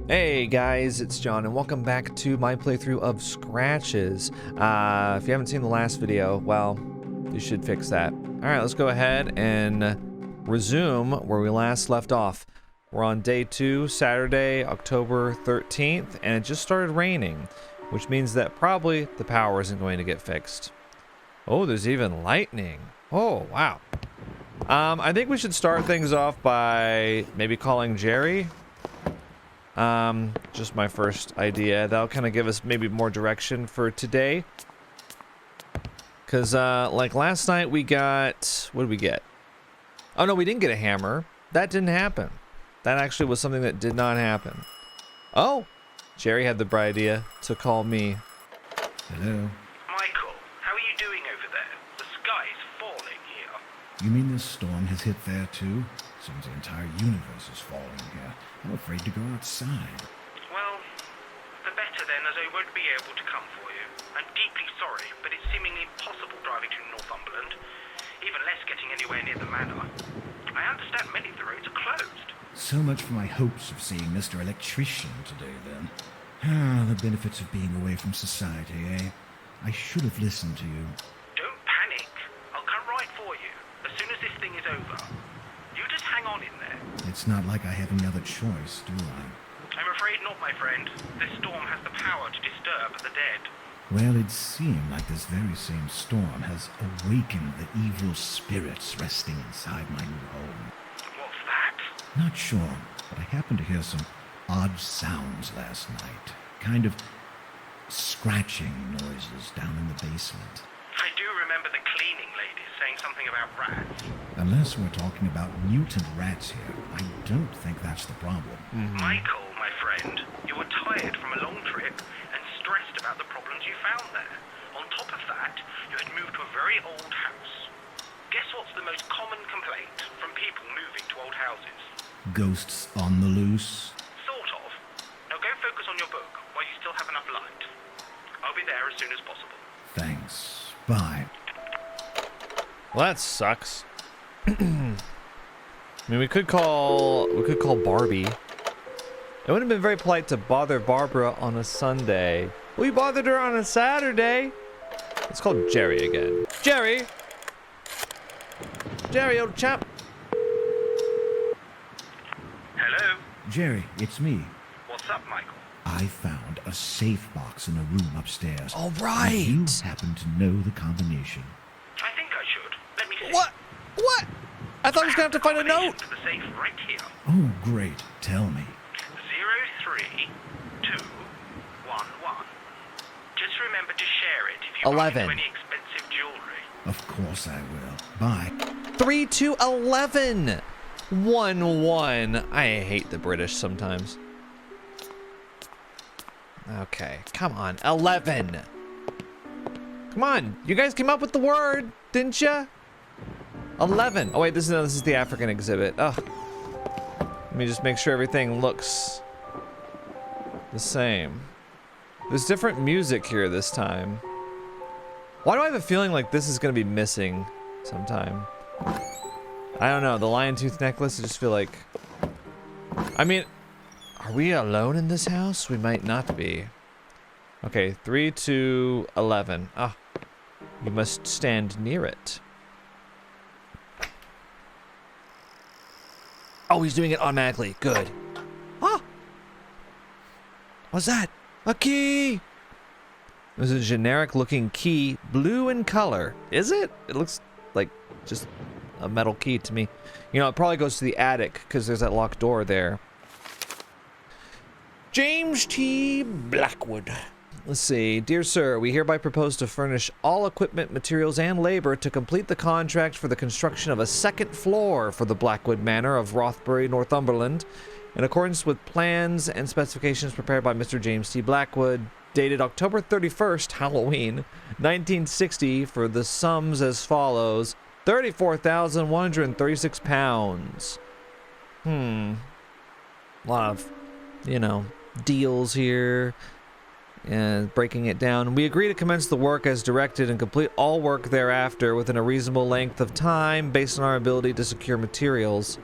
Hey guys, it's John and welcome back to my playthrough of Scratches. If you haven't seen the last video, well, you should fix that. Alright, let's go ahead and resume where we last left off. We're on day 2, Saturday, October 13th, and it just started raining, which means that probably the power isn't going to get fixed. Oh, there's even lightning. Oh, wow. I think we should start things off by maybe calling Jerry. Just my first idea. That'll kind of give us maybe more direction for today. Because, like last night we got... What did we get? Oh, no, we didn't get a hammer. That didn't happen. That actually was something that did not happen. Oh! Jerry had the bright idea to call me. Hello. Michael, how are you doing over there? The sky's falling here. You mean this storm has hit there too? Seems the entire universe is falling here. I'm afraid to go outside. Well, the better then, as I won't be able to come for you. I'm deeply sorry, but it's seemingly impossible driving to Northumberland. Even less getting anywhere near the manor. I understand many of the roads are closed. So much for my hopes of seeing Mr. Electrician today then. Ah, the benefits of being away from society, eh? I should have listened to you. Don't panic. I'll come right for you, as soon as this thing is over. You just hang on in there. It's not like I have any other choice, do I? I'm afraid not, my friend. This storm has the power to disturb the dead. Well, it seemed like this very same storm has awakened the evil spirits resting inside my new home. What's that? Not sure, but I happened to hear some odd sounds last night. Kind of scratching noises down in the basement. I do remember the cleaning ladies saying something about rats. Unless we're talking about mutant rats here, I don't think that's the problem. Michael, my friend, you were tired from a long trip and stressed about the problems you found there. On top of that, you had moved to a very old house. Guess what's the most common complaint from people moving to old houses? Ghosts on the loose? Sort of. Now go focus on your book while you still have enough light. I'll be there as soon as possible. Thanks. Bye. Well, that sucks. I mean, we could call Barbie. It would have been very polite to bother Barbara on a Sunday. We bothered her on a Saturday. Let's call Jerry again. Jerry! Jerry, old chap. Hello? Jerry, it's me. What's up, Michael? I found a safe box in a room upstairs. All Do right. you happen to know the combination? I think I should. Let me see. What? What? I thought I was gonna have to find a note. To the safe right here. Oh, great. Tell me. 03211. Just remember to share it if you 11. run into any expensive jewelry. Of course I will. Bye. 3211. 11. I hate the British sometimes. Okay, come on. 11. Come on. You guys came up with the word, didn't ya? 11. Oh wait, this is the African exhibit. Oh. Let me just make sure everything looks the same. There's different music here this time. Why do I have a feeling like this is gonna be missing sometime? I don't know, the lion tooth necklace, I just feel like... I mean, are we alone in this house? We might not be. Okay, 3 to 11. Ah, you must stand near it. Oh, he's doing it automatically. Good. Ah! What's that? A key! There's a generic looking key, blue in color. Is it? It looks like just a metal key to me. You know, it probably goes to the attic because there's that locked door there. James T. Blackwood. Let's see. Dear sir, we hereby propose to furnish all equipment, materials, and labor to complete the contract for the construction of a second floor for the Blackwood Manor of Rothbury, Northumberland, in accordance with plans and specifications prepared by Mr. James T. Blackwood, dated October 31st, Halloween, 1960, for the sums as follows: 34,136 pounds. A lot of, you know, deals here. And breaking it down. We agree to commence the work as directed and complete all work thereafter within a reasonable length of time based on our ability to secure materials.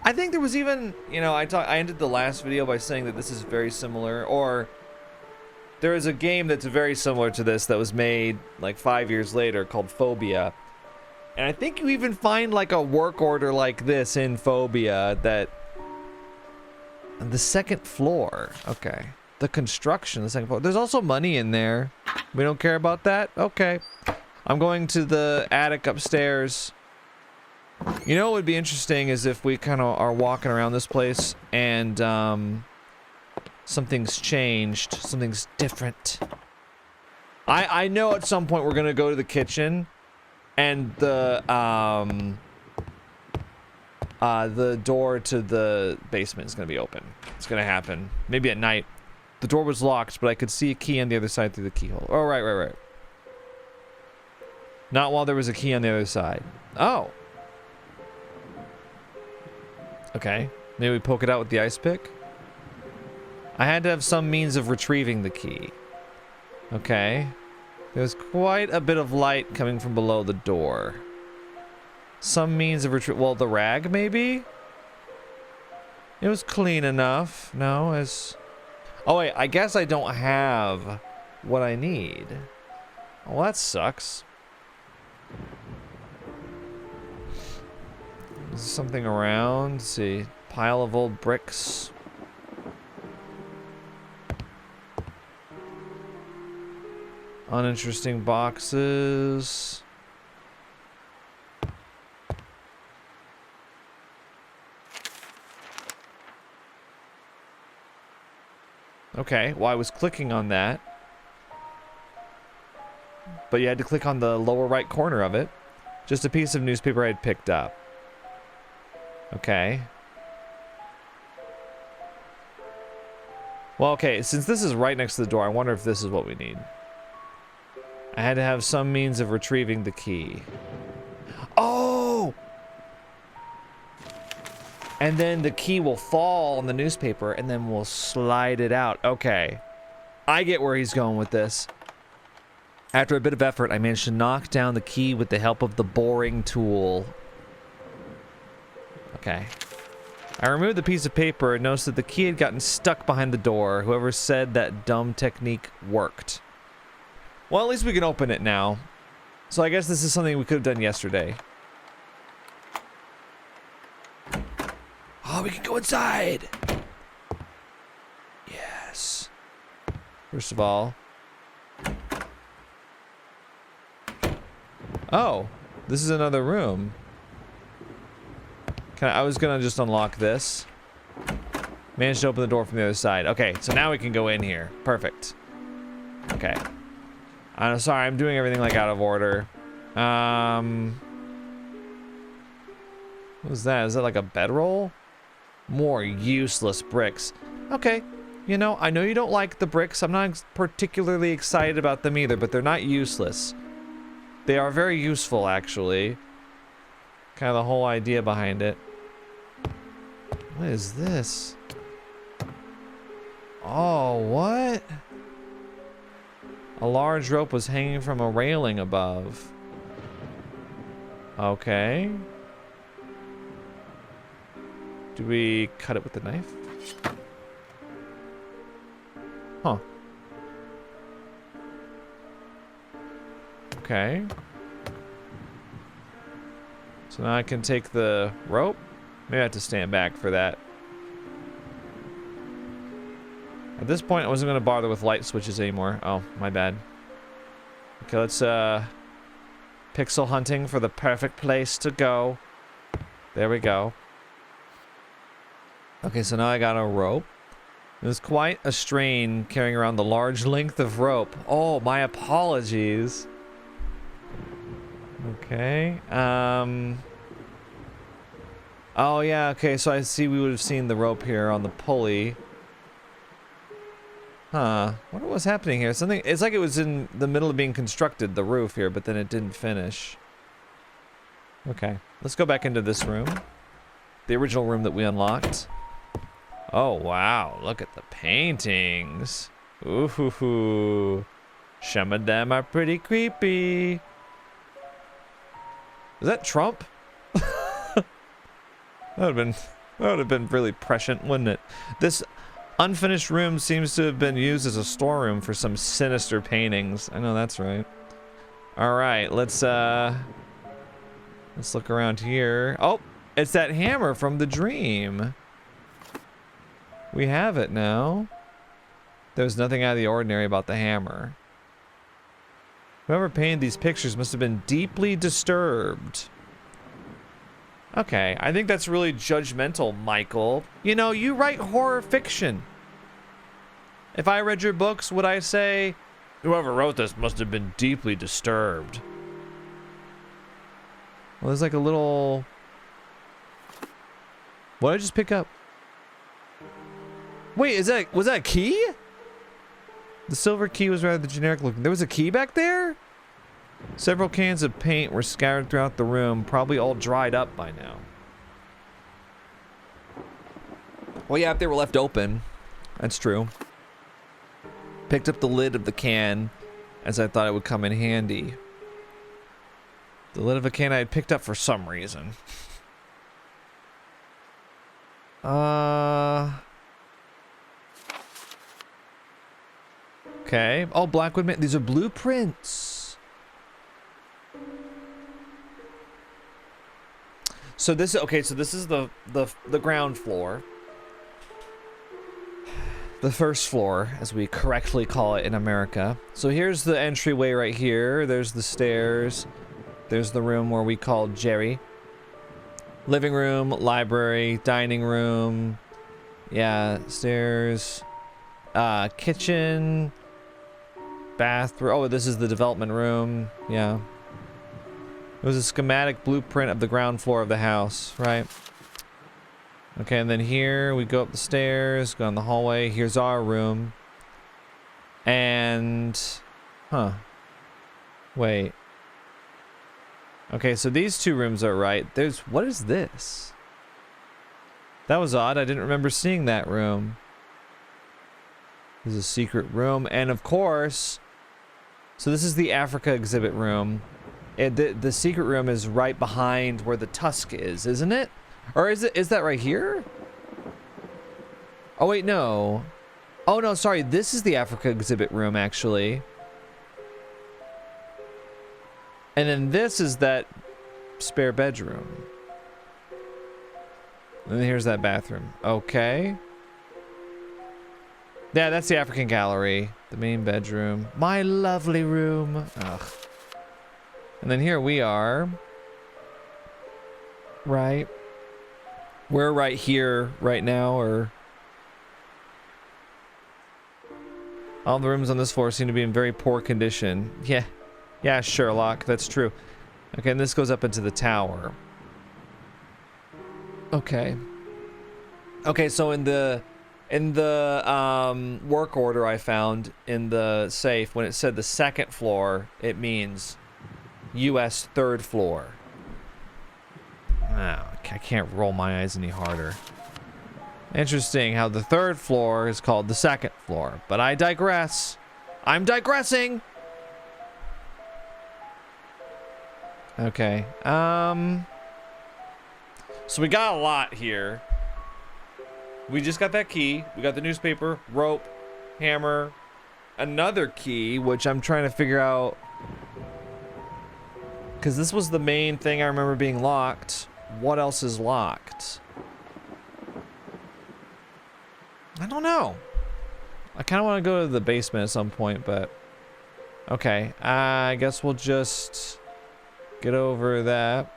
I think there was even, you know, I ended the last video by saying that this is very similar, or there is a game that's very similar to this that was made like 5 years later called Phobia. And I think you even find like a work order like this in Phobia that on the second floor. Okay. The construction, the second floor. There's also money in there. We don't care about that? Okay. I'm going to the attic upstairs. You know what would be interesting is if we kind of are walking around this place and something's changed, something's different. I know at some point we're gonna go to the kitchen and the door to the basement is gonna be open. It's gonna happen. Maybe at night. The door was locked, but I could see a key on the other side through the keyhole. Oh, right. Not while there was a key on the other side. Oh. Okay. Maybe we poke it out with the ice pick? I had to have some means of retrieving the key. Okay. There's quite a bit of light coming from below the door. Some means of well, the rag, maybe? It was clean enough. No, as... Oh, wait, I guess I don't have what I need. Well, that sucks. Is there something around? Let's see. Pile of old bricks. Uninteresting boxes. Okay, well, I was clicking on that. But you had to click on the lower right corner of it. Just a piece of newspaper I had picked up. Okay. Well, okay, since this is right next to the door, I wonder if this is what we need. I had to have some means of retrieving the key. Oh! And then the key will fall on the newspaper, and then we'll slide it out. Okay. I get where he's going with this. After a bit of effort, I managed to knock down the key with the help of the boring tool. Okay. I removed the piece of paper and noticed that the key had gotten stuck behind the door. Whoever said that dumb technique worked. Well, at least we can open it now. So I guess this is something we could have done yesterday. Oh, we can go inside! Yes. First of all... Oh, this is another room. I was gonna just unlock this. Managed to open the door from the other side. Okay, so now we can go in here. Perfect. Okay. I'm sorry, I'm doing everything like out of order. What was that? Is that like a bedroll? More useless bricks. Okay. You know, I know you don't like the bricks. I'm not particularly excited about them either, but they're not useless. They are very useful, actually. Kind of the whole idea behind it. What is this? Oh, what? A large rope was hanging from a railing above. Okay. Do we cut it with the knife? Huh. Okay. So now I can take the rope. Maybe I have to stand back for that. At this point, I wasn't going to bother with light switches anymore. Oh, my bad. Okay, let's pixel hunting for the perfect place to go. There we go. Okay, so now I got a rope. It was quite a strain carrying around the large length of rope. Oh, my apologies. Okay. Oh, yeah, okay, so I see we would have seen the rope here on the pulley. Huh. Wonder what's happening here. Something, it's like it was in the middle of being constructed, the roof here, but then it didn't finish. Okay. Let's go back into this room. The original room that we unlocked. Oh, wow. Look at the paintings. Ooh, hoo, hoo. Some of them are pretty creepy. Is that Trump? That would have been That would have been really prescient, wouldn't it? This unfinished room seems to have been used as a storeroom for some sinister paintings. I know that's right. All right, let's look around here. Oh, it's that hammer from the dream. We have it now. There's nothing out of the ordinary about the hammer. Whoever painted these pictures must have been deeply disturbed. Okay, I think that's really judgmental, Michael. You know, you write horror fiction. If I read your books, would I say, whoever wrote this must have been deeply disturbed? Well, there's like a little... What did I just pick up? Wait, was that a key? The silver key was rather generic looking. There was a key back there? Several cans of paint were scattered throughout the room, probably all dried up by now. Well, yeah, if they were left open. That's true. Picked up the lid of the can, as I thought it would come in handy. The lid of a can I had picked up for some reason. Okay. Oh, Blackwood Man. These are blueprints. So this okay, so this is the ground floor. The first floor, as we correctly call it in America. So here's the entryway right here. There's the stairs. There's the room where we call Jerry. Living room, library, dining room. Yeah, stairs. Kitchen. Bathroom. Oh, this is the development room. Yeah. It was a schematic blueprint of the ground floor of the house, right? Okay, and then here we go up the stairs, go down the hallway. Here's our room. And... Huh. Wait. Okay, so these two rooms are right. There's... What is this? That was odd. I didn't remember seeing that room. There's a secret room. And of course... So this is the Africa exhibit room. The secret room is right behind where the tusk is, isn't it? Or is that right here? Oh wait, no. Oh no, sorry, this is the Africa exhibit room actually. And then this is that spare bedroom. And then here's that bathroom. Okay. Yeah, that's the African gallery. The main bedroom. My lovely room. Ugh. And then here we are. Right. We're right here right now, or... All the rooms on this floor seem to be in very poor condition. Yeah. Yeah, Sherlock. That's true. Okay, and this goes up into the tower. Okay. Okay, so in the work order I found in the safe, when it said the second floor, it means U.S. third floor. Oh, I can't roll my eyes any harder. Interesting how the third floor is called the second floor, but I digress. I'm digressing. Okay. So we got a lot here. We just got that key. We got the newspaper, rope, hammer, another key, which I'm trying to figure out. Because this was the main thing I remember being locked. What else is locked? I don't know. I kind of want to go to the basement at some point, but... Okay, I guess we'll just get over that.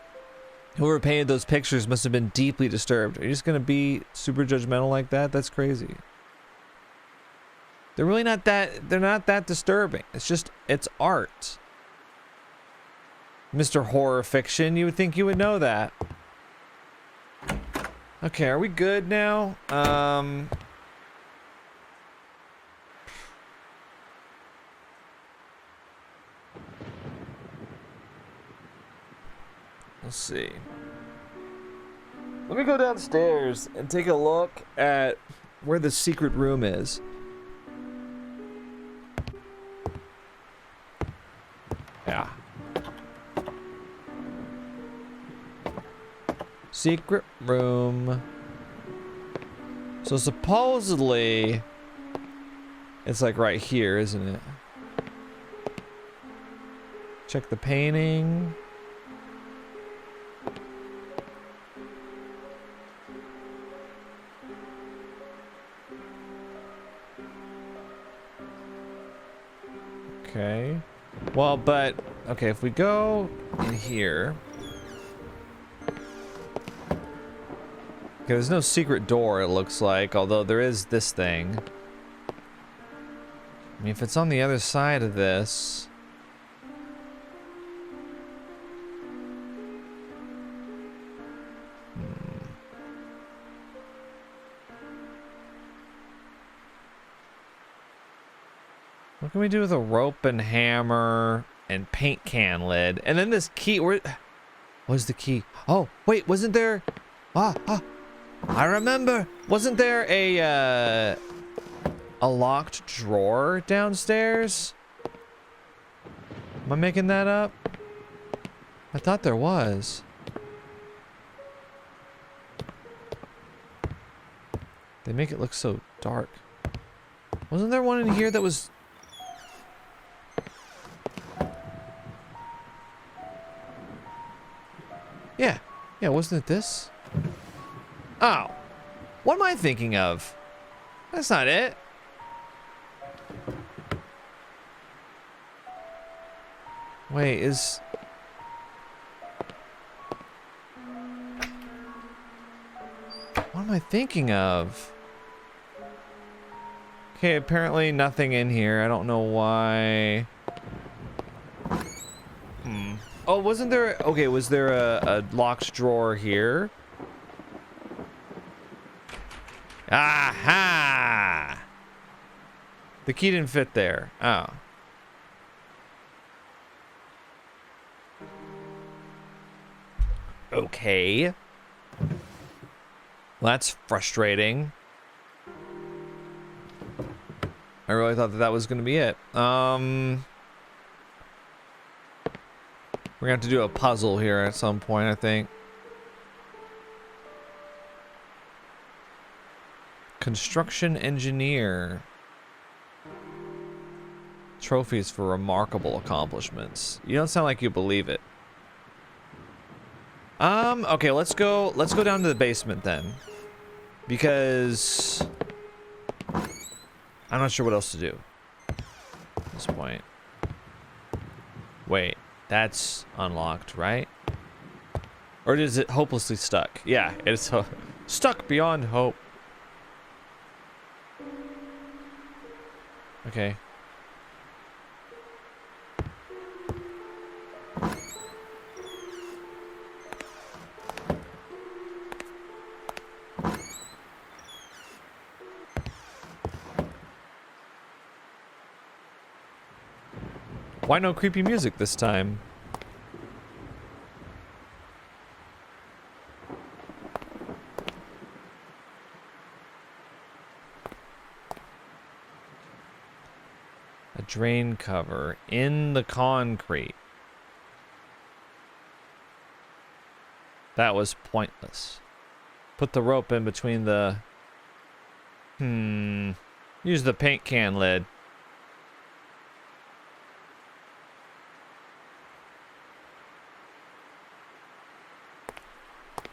Whoever painted those pictures must have been deeply disturbed. Are you just going to be super judgmental like that? That's crazy. They're really not that... They're not that disturbing. It's just... It's art. Mr. Horror Fiction, you would think you would know that. Okay, are we good now? Let's see. Let me go downstairs and take a look at where the secret room is. Yeah. Secret room. So supposedly, it's like right here, isn't it? Check the painting. Okay. Well, but okay, if we go in here. Okay, there's no secret door, it looks like, although there is this thing. I mean, if it's on the other side of this. What can we do with a rope and hammer and paint can lid? And then this key, where's the key? Oh, wait, wasn't there? I remember. Wasn't there a locked drawer downstairs? Am I making that up? I thought there was. They make it look so dark. Wasn't there one in here that was... Yeah, wasn't it this? Oh. What am I thinking of? That's not it. Wait, is... What am I thinking of? Okay, apparently nothing in here. I don't know why. Oh, wasn't there... Okay, was there a locked drawer here? Aha! The key didn't fit there. Oh. Okay. Well, that's frustrating. I really thought that that was going to be it. We're going to have to do a puzzle here at some point, I think. Construction engineer. Trophies for remarkable accomplishments. You don't sound like you believe it. Okay, let's go down to the basement then. Because I'm not sure what else to do at this point. Wait, that's unlocked, right? Or is it hopelessly stuck? Yeah, it's stuck beyond hope. Okay. Why no creepy music this time? A drain cover in the concrete. That was pointless. Put the rope in between the... Use the paint can lid.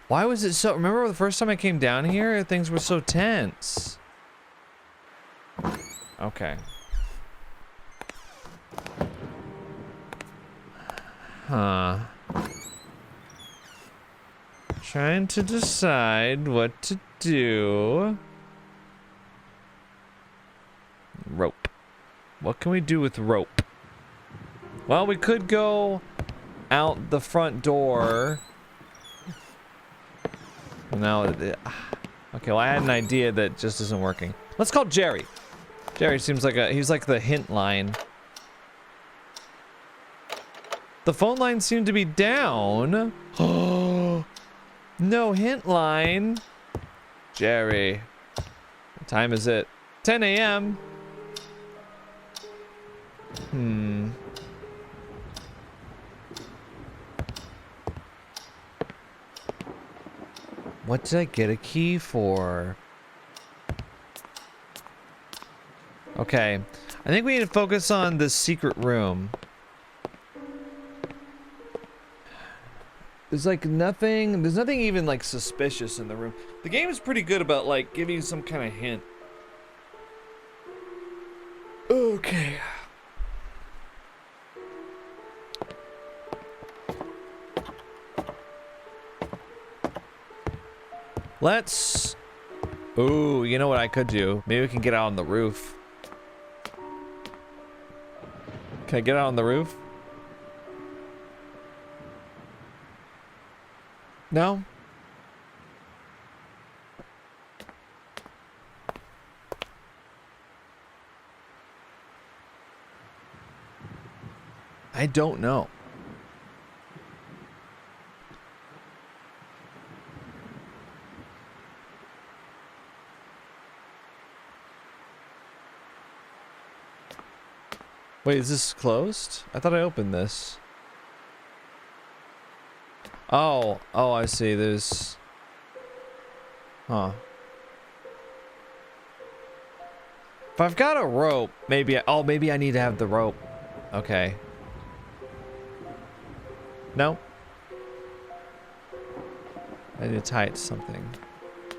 Why was it so... Remember the first time I came down here? Things were so tense. Okay. Huh. Trying to decide what to do. Rope. What can we do with rope? Well, we could go out the front door. Now, okay, well, I had an idea that just isn't working. Let's call Jerry. Jerry seems like he's like the hint line. The phone lines seem to be down. Oh, no hint line. Jerry. What time is it? 10 a.m. What did I get a key for? Okay. I think we need to focus on this secret room. There's like nothing, there's nothing even like suspicious in the room. The game is pretty good about like giving you some kind of hint. Okay. Let's... Ooh, you know what I could do? Maybe we can get out on the roof. Can I get out on the roof? No? I don't know. Wait, is this closed? I thought I opened this. Oh, I see. There's... Huh. If I've got a rope, maybe maybe I need to have the rope. Okay. No? I need to tie it to something.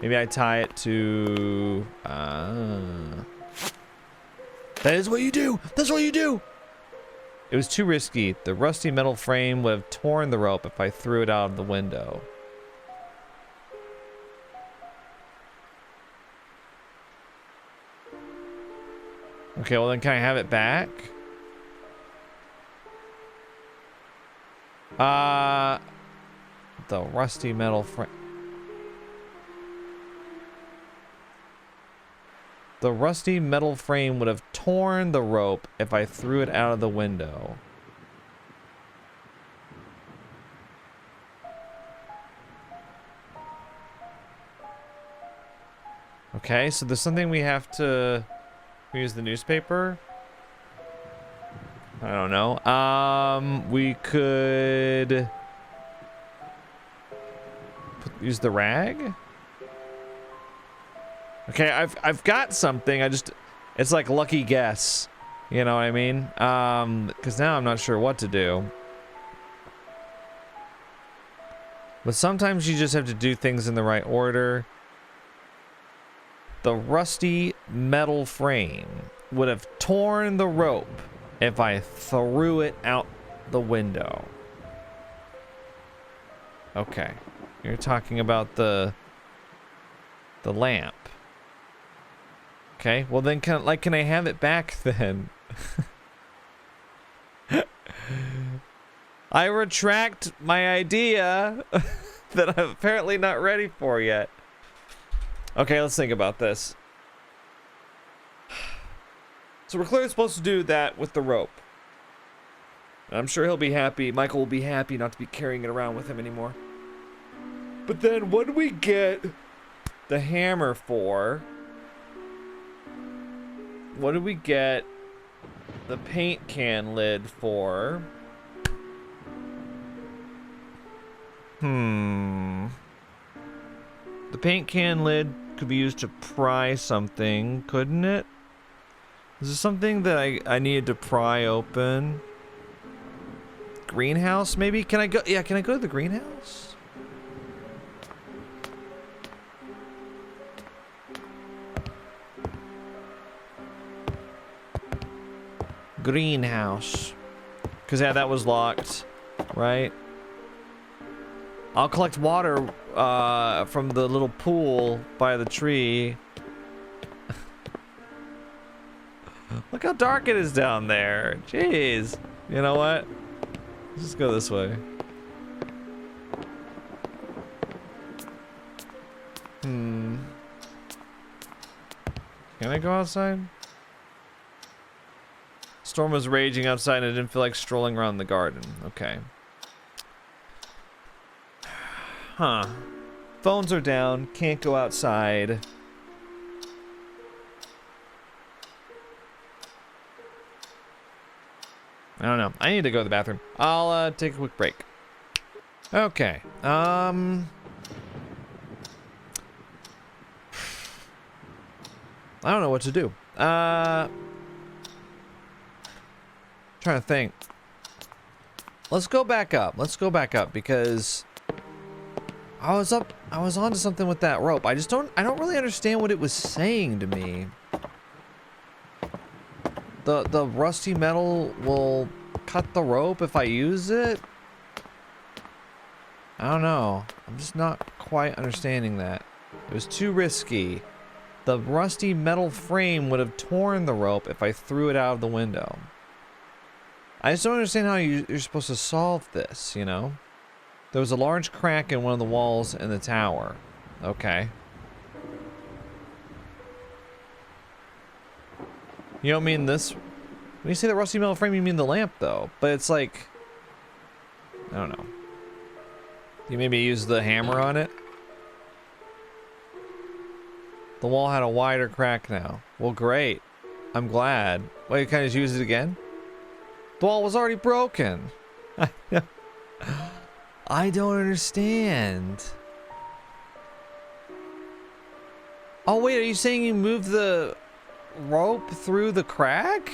Maybe I tie it to... That is what you do! That's what you do! It was too risky. The rusty metal frame would have torn the rope if I threw it out of the window. Okay, well then can I have it back? The rusty metal frame. The rusty metal frame would have torn the rope if I threw it out of the window. Okay, so there's something we have to use the newspaper. I don't know. We could use the rag. Okay, I've got something. It's like lucky guess. You know what I mean? Because now I'm not sure what to do. But sometimes you just have to do things in the right order. The rusty metal frame would have torn the rope if I threw it out the window. Okay. You're talking about the lamp. Okay, well then can I have it back then? I retract my idea that I'm apparently not ready for yet. Okay, let's think about this. So we're clearly supposed to do that with the rope. I'm sure he'll be happy. Michael will be happy not to be carrying it around with him anymore. But then what do we get the hammer for? What do we get the paint can lid for? The paint can lid could be used to pry something, couldn't it? Is this something that I needed to pry open? Greenhouse, maybe? Can I go? Yeah, can I go to the greenhouse? Greenhouse. Because, yeah, that was locked, right? I'll collect water from the little pool by the tree. Look how dark it is down there. Jeez. You know what? Let's just go this way. Can I go outside? Storm was raging outside and I didn't feel like strolling around the garden. Okay. Huh. Phones are down. Can't go outside. I don't know. I need to go to the bathroom. I'll take a quick break. Okay. I don't know what to do. trying to think. Let's go back up. Let's go back up because I was onto something with that rope. I don't really understand what it was saying to me. The rusty metal will cut the rope if I use it? I don't know. I'm just not quite understanding that. It was too risky. The rusty metal frame would have torn the rope if I threw it out of the window. I just don't understand how you're supposed to solve this, you know? There was a large crack in one of the walls in the tower. Okay. You don't mean this? When you say the rusty metal frame, you mean the lamp, though. But it's like... I don't know. You maybe use the hammer on it? The wall had a wider crack now. Well, great. I'm glad. Wait, can I just use it again? The wall was already broken. I don't understand. Oh, wait, are you saying you moved the rope through the crack?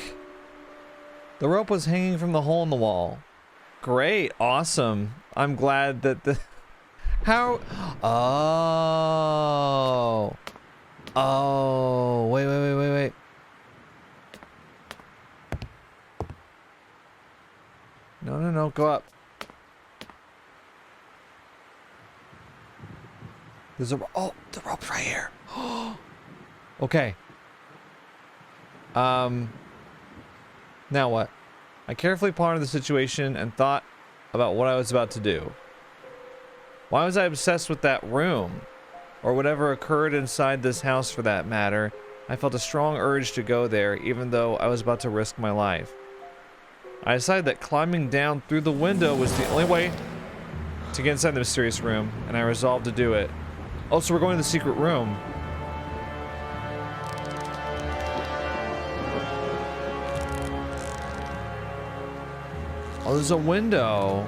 The rope was hanging from the hole in the wall. Great, awesome. I'm glad that the... How... Oh... Oh, wait. No, go up. There's a... Oh, the rope's right here. Okay. Now what? I carefully pondered the situation and thought about what I was about to do. Why was I obsessed with that room? Or whatever occurred inside this house for that matter. I felt a strong urge to go there, even though I was about to risk my life. I decided that climbing down through the window was the only way to get inside the mysterious room, and I resolved to do it. Oh, so we're going to the secret room. Oh, there's a window.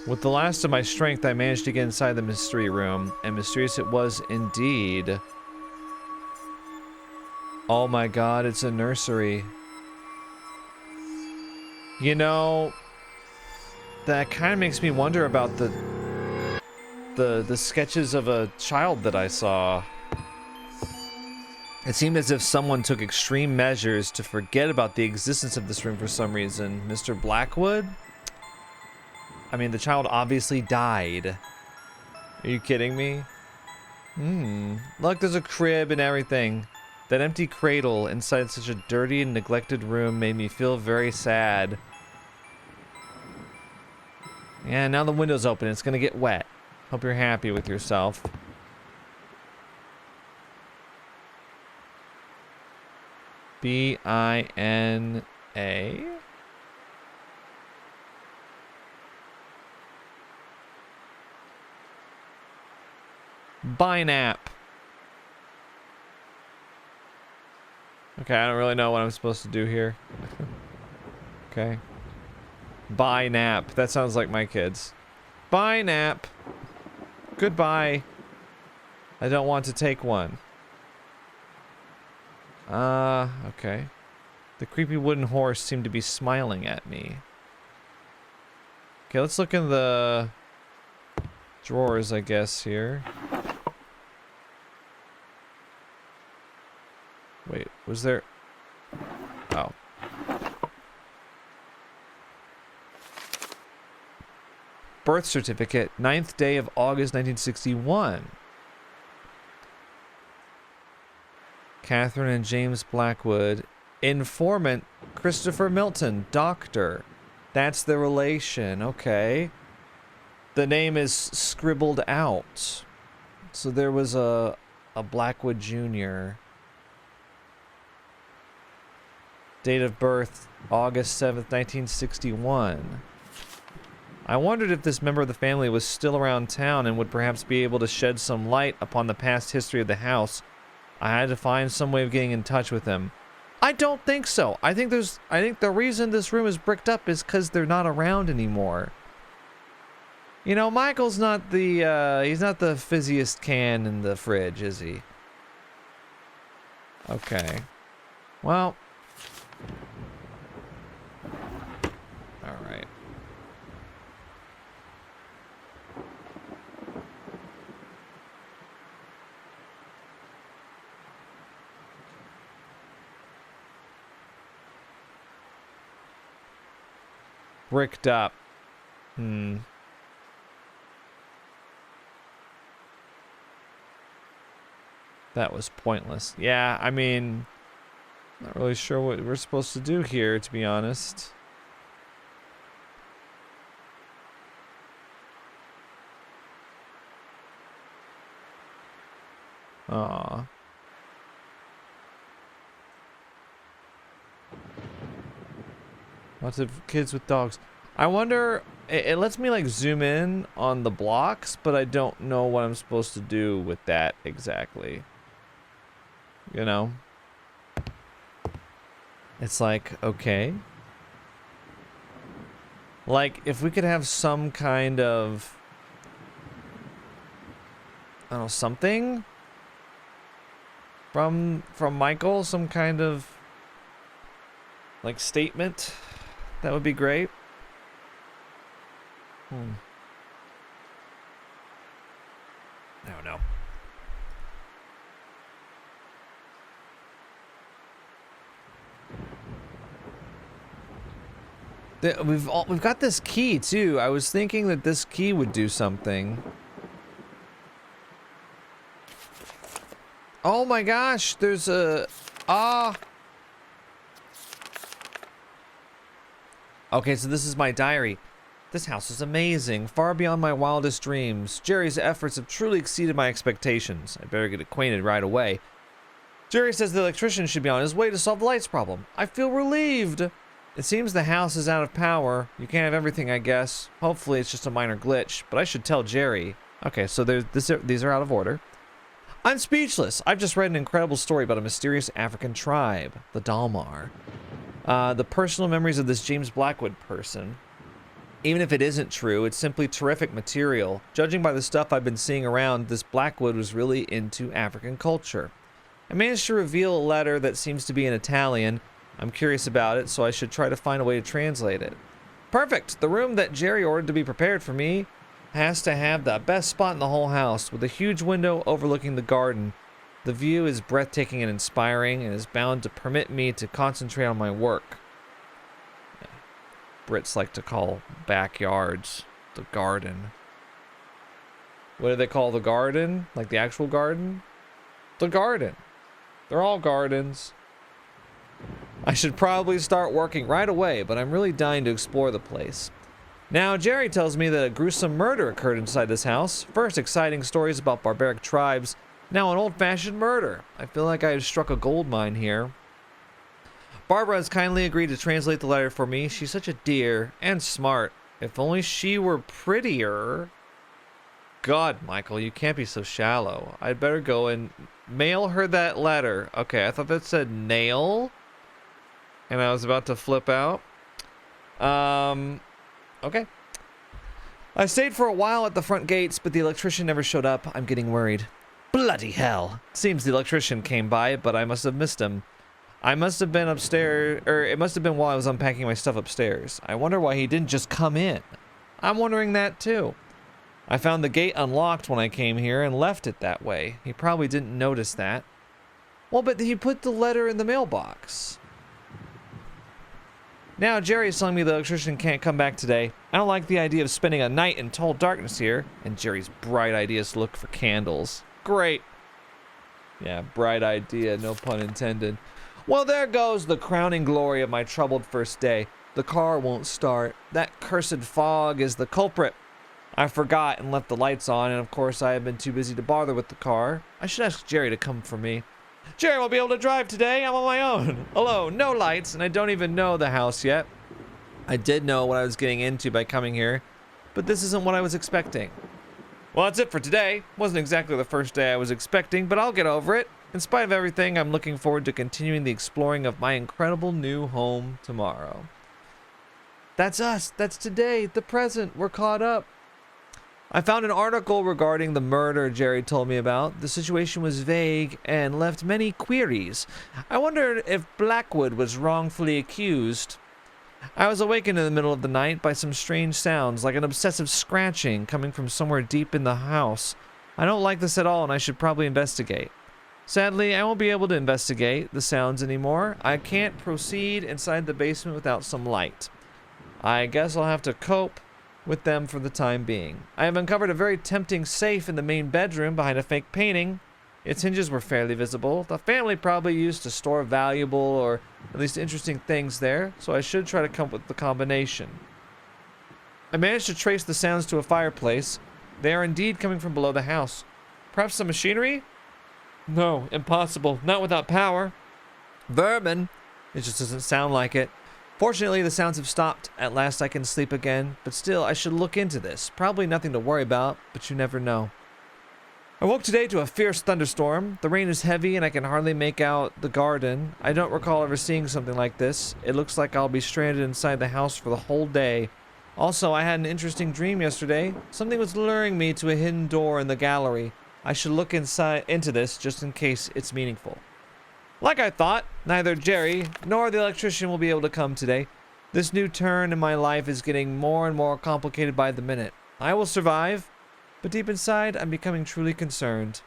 With the last of my strength, I managed to get inside the mystery room, and mysterious it was indeed. Oh my god, it's a nursery. You know, that kind of makes me wonder about the sketches of a child that I saw. It seemed as if someone took extreme measures to forget about the existence of this room for some reason. Mr. Blackwood? I mean, the child obviously died. Are you kidding me? Look, there's a crib and everything. That empty cradle inside such a dirty and neglected room made me feel very sad. Yeah, now the window's open. It's gonna get wet. Hope you're happy with yourself. B-I-N-A? Binap. Okay, I don't really know what I'm supposed to do here. Okay. Bye nap. That sounds like my kids. Bye nap. Goodbye. I don't want to take one. Okay. The creepy wooden horse seemed to be smiling at me. Okay, let's look in the drawers, I guess, here. Wait, was there... Oh. Birth certificate, 9th day of August 1961. Catherine and James Blackwood. Informant, Christopher Milton, doctor. That's the relation, okay. The name is scribbled out. So there was a Blackwood Jr. Date of birth, August 7th, 1961. I wondered if this member of the family was still around town and would perhaps be able to shed some light upon the past history of the house. I had to find some way of getting in touch with him. I don't think so. I think the reason this room is bricked up is because they're not around anymore. You know, Michael's not the, he's not the fizziest can in the fridge, is he? Okay. Well. All right. Bricked up. That was pointless. Yeah, I mean, not really sure what we're supposed to do here, to be honest. Aw. Lots of kids with dogs. I wonder, it lets me like zoom in on the blocks, but I don't know what I'm supposed to do with that exactly. You know? It's like, okay. Like, if we could have some kind of, I don't know, something from Michael, some kind of like statement, that would be great. I don't know. We've got this key too. I was thinking that this key would do something. Oh my gosh, there's a Okay, so this is my diary. This house is amazing, far beyond my wildest dreams. Jerry's efforts have truly exceeded my expectations. I better get acquainted right away. Jerry says the electrician should be on his way to solve the lights problem. I feel relieved. It seems the house is out of power. You can't have everything, I guess. Hopefully it's just a minor glitch, but I should tell Jerry. Okay, so these are out of order. I'm speechless. I've just read an incredible story about a mysterious African tribe, the Dalmar. The personal memories of this James Blackwood person. Even if it isn't true, it's simply terrific material. Judging by the stuff I've been seeing around, this Blackwood was really into African culture. I managed to reveal a letter that seems to be in Italian. I'm curious about it, so I should try to find a way to translate it. Perfect! The room that Jerry ordered to be prepared for me has to have the best spot in the whole house, with a huge window overlooking the garden. The view is breathtaking and inspiring, and is bound to permit me to concentrate on my work. Brits like to call backyards the garden. What do they call the garden? Like the actual garden? The garden. They're all gardens. I should probably start working right away, but I'm really dying to explore the place. Now, Jerry tells me that a gruesome murder occurred inside this house. First, exciting stories about barbaric tribes. Now, an old-fashioned murder. I feel like I have struck a gold mine here. Barbara has kindly agreed to translate the letter for me. She's such a dear and smart. If only she were prettier. God, Michael, you can't be so shallow. I'd better go and mail her that letter. Okay, I thought that said nail. And I was about to flip out. Okay. I stayed for a while at the front gates, but the electrician never showed up. I'm getting worried. Bloody hell. Seems the electrician came by, but I must have missed him. I must have been upstairs, or it must have been while I was unpacking my stuff upstairs. I wonder why he didn't just come in. I'm wondering that too. I found the gate unlocked when I came here and left it that way. He probably didn't notice that. Well, but he put the letter in the mailbox. Now Jerry's telling me the electrician can't come back today. I don't like the idea of spending a night in total darkness here. And Jerry's bright ideas to look for candles. Great. Yeah, bright idea, no pun intended. Well, there goes the crowning glory of my troubled first day. The car won't start. That cursed fog is the culprit. I forgot and left the lights on, and of course I have been too busy to bother with the car. I should ask Jerry to come for me. Jerry won't be able to drive today. I'm on my own. Alone, no lights, and I don't even know the house yet. I did know what I was getting into by coming here, but this isn't what I was expecting. Well, that's it for today. Wasn't exactly the first day I was expecting, but I'll get over it. In spite of everything, I'm looking forward to continuing the exploring of my incredible new home tomorrow. That's us. That's today. The present. We're caught up. I found an article regarding the murder Jerry told me about. The situation was vague and left many queries. I wondered if Blackwood was wrongfully accused. I was awakened in the middle of the night by some strange sounds, like an obsessive scratching coming from somewhere deep in the house. I don't like this at all, and I should probably investigate. Sadly, I won't be able to investigate the sounds anymore. I can't proceed inside the basement without some light. I guess I'll have to cope with them for the time being. I have uncovered a very tempting safe in the main bedroom behind a fake painting. Its hinges were fairly visible. The family probably used to store valuable or at least interesting things there, so I should try to come up with the combination. I managed to trace the sounds to a fireplace. They are indeed coming from below the house. Perhaps some machinery? No, impossible. Not without power. Vermin. It just doesn't sound like it. Fortunately, the sounds have stopped. At last I can sleep again, but still, I should look into this. Probably nothing to worry about, but you never know. I woke today to a fierce thunderstorm. The rain is heavy and I can hardly make out the garden. I don't recall ever seeing something like this. It looks like I'll be stranded inside the house for the whole day. Also, I had an interesting dream yesterday. Something was luring me to a hidden door in the gallery. I should look into this just in case it's meaningful. Like I thought, neither Jerry nor the electrician will be able to come today. This new turn in my life is getting more and more complicated by the minute. I will survive, but deep inside, I'm becoming truly concerned.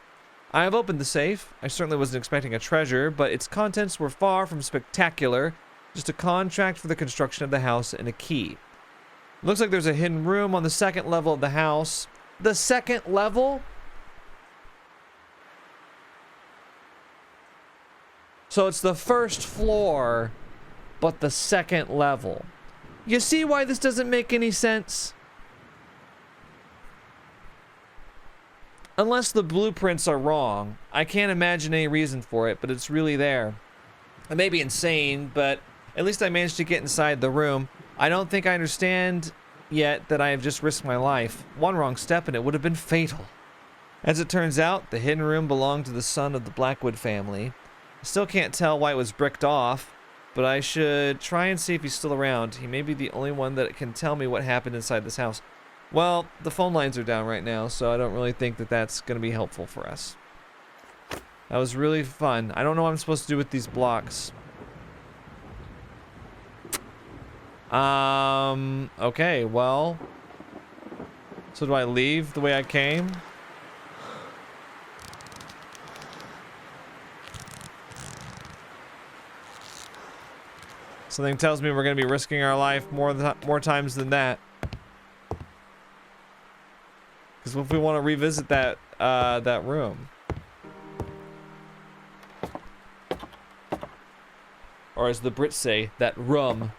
I have opened the safe. I certainly wasn't expecting a treasure, but its contents were far from spectacular. Just a contract for the construction of the house and a key. Looks like there's a hidden room on the second level of the house. The second level? So it's the first floor, but the second level. You see why this doesn't make any sense? Unless the blueprints are wrong. I can't imagine any reason for it, but it's really there. It may be insane, but at least I managed to get inside the room. I don't think I understand yet that I have just risked my life. One wrong step and it would have been fatal. As it turns out, the hidden room belonged to the son of the Blackwood family. I still can't tell why it was bricked off, but I should try and see if he's still around. He may be the only one that can tell me what happened inside this house. Well, the phone lines are down right now, so I don't really think that that's going to be helpful for us. That was really fun. I don't know what I'm supposed to do with these blocks. Okay, well. So do I leave the way I came? Something tells me we're going to be risking our life more times than that. Because if we want to revisit that that room, or as the Brits say, that room.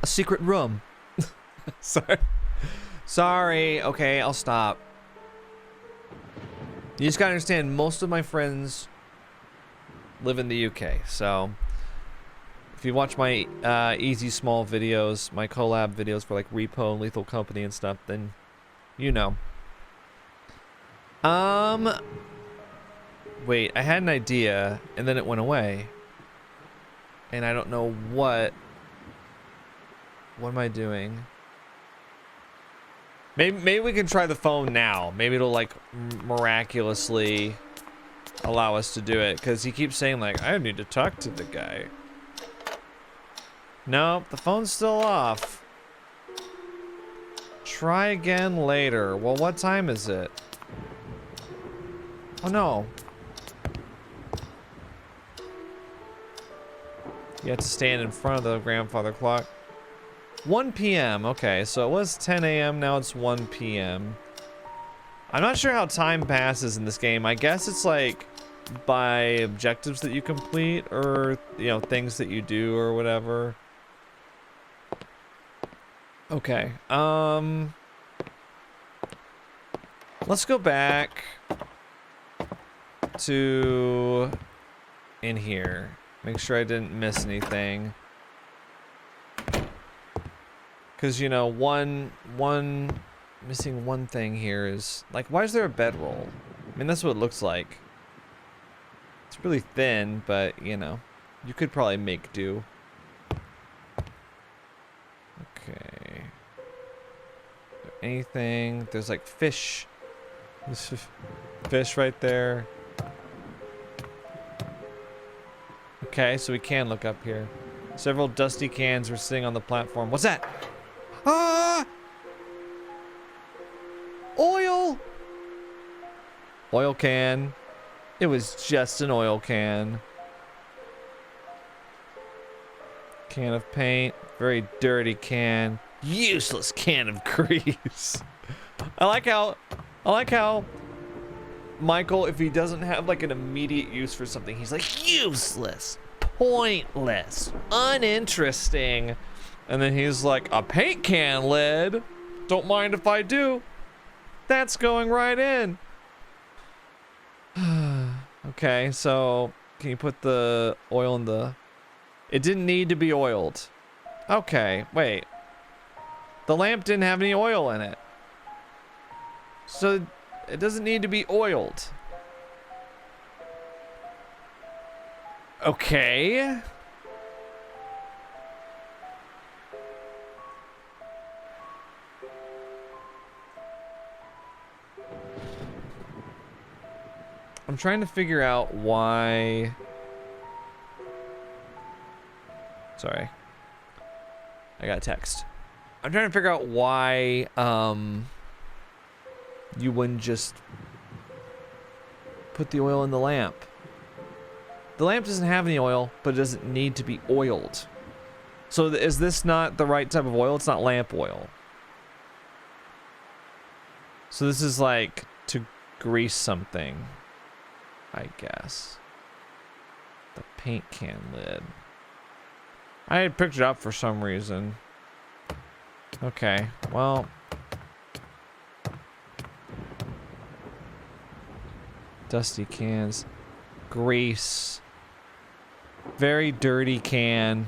A secret room. Sorry. Okay, I'll stop. You just gotta understand, most of my friends live in the UK, so if you watch my easy small videos, my collab videos for like Repo and Lethal Company and stuff, then you know. Wait, I had an idea and then it went away. And I don't know what am I doing? Maybe we can try the phone now. Maybe it'll like miraculously allow us to do it, because he keeps saying like, I need to talk to the guy. Nope, the phone's still off. Try again later. Well, what time is it? Oh no. You have to stand in front of the grandfather clock. 1 p.m. Okay, so it was 10 a.m. Now it's 1 p.m. I'm not sure how time passes in this game. I guess it's like by objectives that you complete, or you know, things that you do or whatever. Okay. Let's go back to in here. Make sure I didn't miss anything. Because, you know, missing one thing here is, like, why is there a bedroll? I mean, that's what it looks like. It's really thin, but, you know, you could probably make do. anything? There's like fish. There's fish right there. Okay, so we can look up here. Several dusty cans were sitting on the platform. What's that? Ah! Oil! Oil can. It was just an oil can. Can of paint. Very dirty can. Useless can of grease. I like how Michael, if he doesn't have like an immediate use for something, he's like useless, pointless, uninteresting. And then he's like, a paint can lid. Don't mind if I do. That's going right in. Okay, so can you put the oil in the... It didn't need to be oiled. Okay, wait. The lamp didn't have any oil in it. So it doesn't need to be oiled. Okay. I'm trying to figure out why... Sorry. I got a text. I'm trying to figure out why, you wouldn't just put the oil in the lamp. The lamp doesn't have any oil, but it doesn't need to be oiled. So is this not the right type of oil? It's not lamp oil. So this is like to grease something, I guess. The paint can lid. I had picked it up for some reason. Okay, well. Dusty cans. Grease. Very dirty can.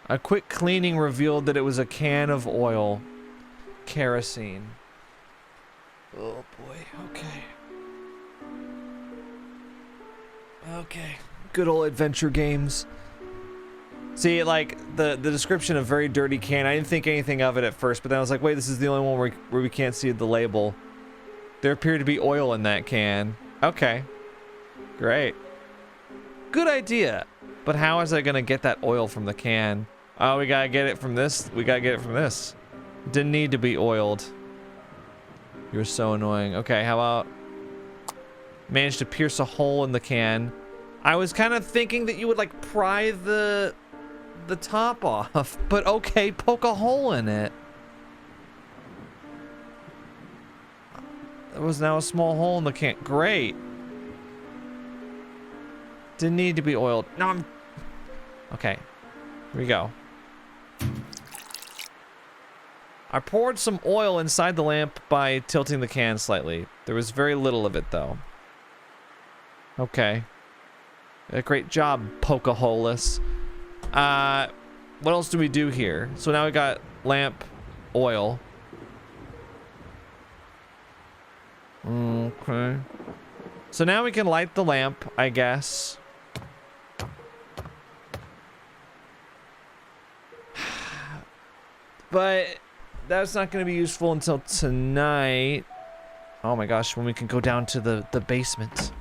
A quick cleaning revealed that it was a can of oil. Kerosene. Oh boy, okay. Okay. Good old adventure games. See, like, the description of very dirty can, I didn't think anything of it at first, but then I was like, wait, this is the only one where we can't see the label. There appeared to be oil in that can. Okay. Great. Good idea. But how is I gonna get that oil from the can? Oh, we gotta get it from this. We gotta get it from this. Didn't need to be oiled. You're so annoying. Okay, how about... Managed to pierce a hole in the can. I was kind of thinking that you would like pry the top off, but okay, poke a hole in it. There was now a small hole in the can. Great. Didn't need to be oiled. No, I'm... Okay. Here we go. I poured some oil inside the lamp by tilting the can slightly. There was very little of it, though. Okay. Great job, Pocahontas. What else do we do here? So now we got lamp oil. Okay. So now we can light the lamp, I guess. But that's not going to be useful until tonight. Oh my gosh, when we can go down to the basement.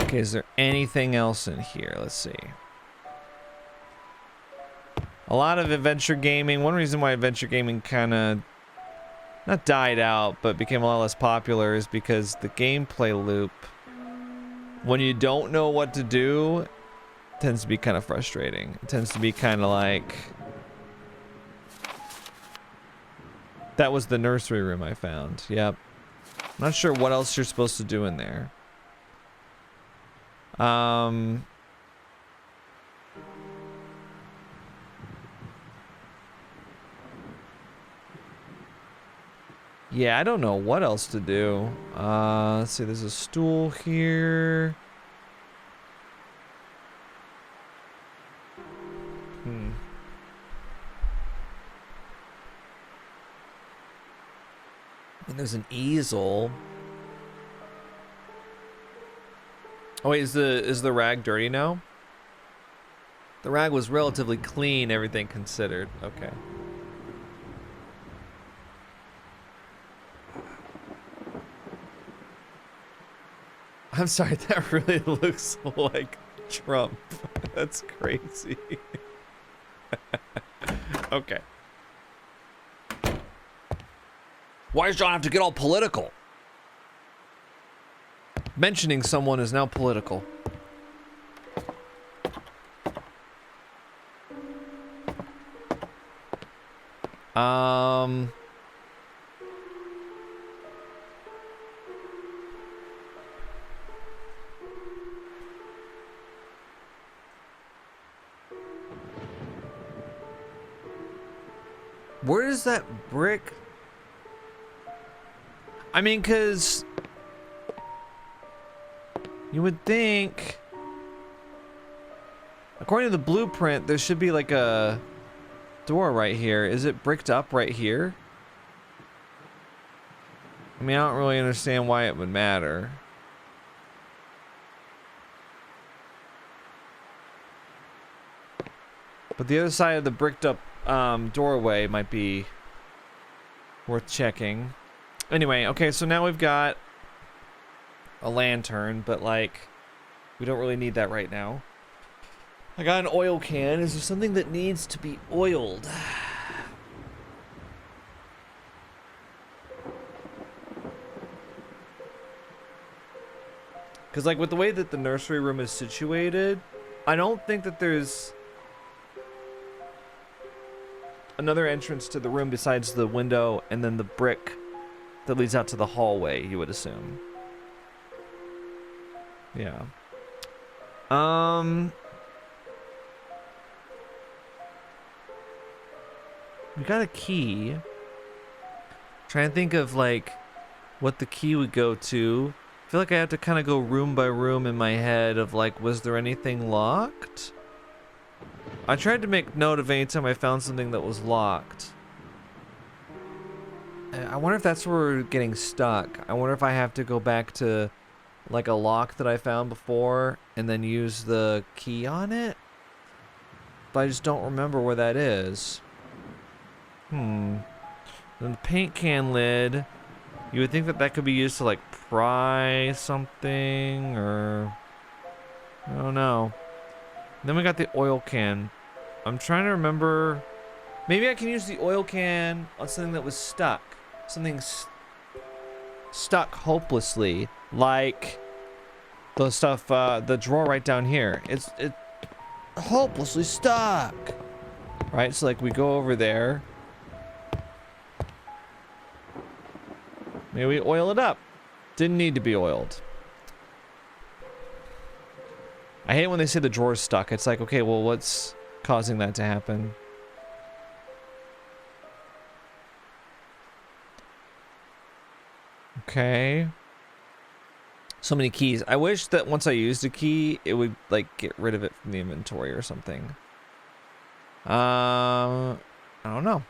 Okay, is there anything else in here? Let's see. A lot of adventure gaming. One reason why adventure gaming kind of not died out, but became a lot less popular is because the gameplay loop, when you don't know what to do, tends to be kind of frustrating. It tends to be kind of like... That was the nursery room I found. Yep. I'm not sure what else you're supposed to do in there. Yeah, I don't know what else to do. Let's see, there's a stool here. And there's an easel. Oh wait, is the rag dirty now? The rag was relatively clean, everything considered. Okay. I'm sorry, that really looks like Trump. That's crazy. Okay. Why does John have to get all political? Mentioning someone is now political. Where is that brick? I mean, 'cause you would think, according to the blueprint, there should be like a door right here. Is it bricked up right here? I mean, I don't really understand why it would matter. But the other side of the bricked up doorway might be worth checking. Anyway, okay, so now we've got a lantern, but like, we don't really need that right now. I got an oil can. Is there something that needs to be oiled? Because like with the way that the nursery room is situated, I don't think that there's another entrance to the room besides the window and then the brick that leads out to the hallway, you would assume. Yeah. We got a key. Trying to think of like what the key would go to. I feel like I have to kind of go room by room in my head of like, was there anything locked? I tried to make note of any time I found something that was locked. I wonder if that's where we're getting stuck. I wonder if I have to go back to like a lock that I found before and then use the key on it. But I just don't remember where that is. Then the paint can lid. You would think that that could be used to like pry something or I don't know. Then we got the oil can. I'm trying to remember. Maybe I can use the oil can on something that was stuck. Something stuck hopelessly, like the stuff, the drawer right down here. It's hopelessly stuck. Right, so like we go over there. Maybe we oil it up. Didn't need to be oiled. I hate when they say the drawer's stuck. It's like, okay, well, what's causing that to happen? Okay. So many keys. I wish that once I used a key, it would like get rid of it from the inventory or something. I don't know.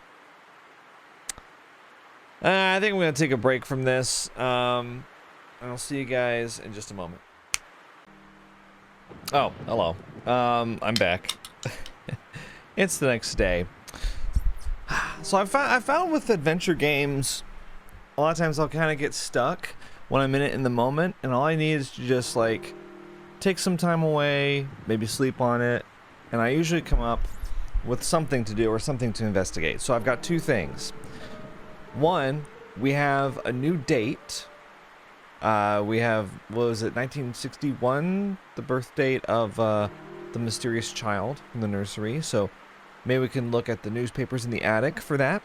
I think I'm gonna take a break from this. And I'll see you guys in just a moment. Oh, hello. I'm back. It's the next day. So I found with adventure games, a lot of times I'll kind of get stuck when I'm in it in the moment, and all I need is to just like take some time away, maybe sleep on it, and I usually come up with something to do or something to investigate. So I've got two things. One, we have a new date. We have, what was it, 1961, the birth date of the mysterious child from the nursery. So maybe we can look at the newspapers in the attic for that.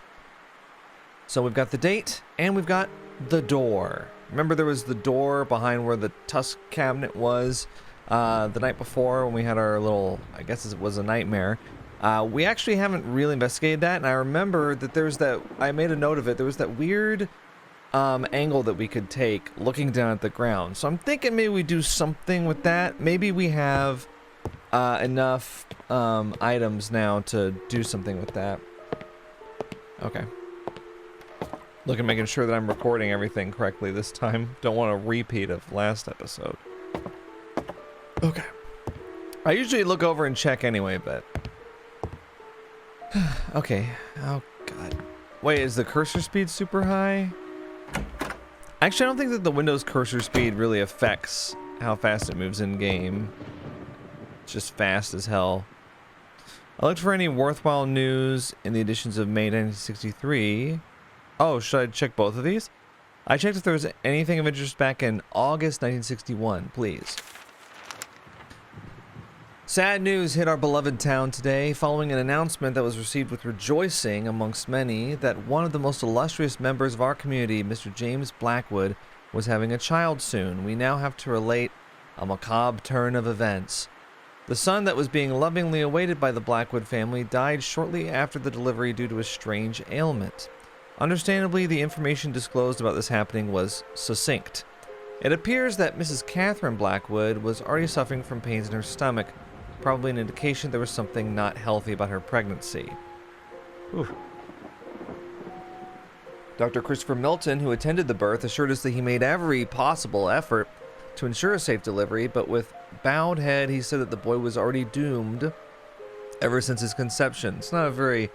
So we've got the date and we've got the door. Remember there was the door behind where the Tusk cabinet was the night before when we had our little, I guess it was a nightmare. We actually haven't really investigated that, and I remember that there's that, I made a note of it, there was that weird angle that we could take looking down at the ground. So I'm thinking maybe we do something with that. Maybe we have enough items now to do something with that. Okay. Look at making sure that I'm recording everything correctly this time. Don't want a repeat of last episode. Okay. I usually look over and check anyway, but... Okay. Oh, God. Wait, is the cursor speed super high? Actually, I don't think that the Windows cursor speed really affects how fast it moves in-game. It's just fast as hell. I looked for any worthwhile news in the editions of May 1963. Oh, should I check both of these? I checked if there was anything of interest back in August 1961, please. Sad news hit our beloved town today following an announcement that was received with rejoicing amongst many that one of the most illustrious members of our community, Mr. James Blackwood, was having a child soon. We now have to relate a macabre turn of events. The son that was being lovingly awaited by the Blackwood family died shortly after the delivery due to a strange ailment. Understandably, the information disclosed about this happening was succinct. It appears that Mrs. Catherine Blackwood was already suffering from pains in her stomach, probably an indication there was something not healthy about her pregnancy. Ooh. Dr. Christopher Milton, who attended the birth, assured us that he made every possible effort to ensure a safe delivery, but with bowed head, he said that the boy was already doomed ever since his conception. It's not a very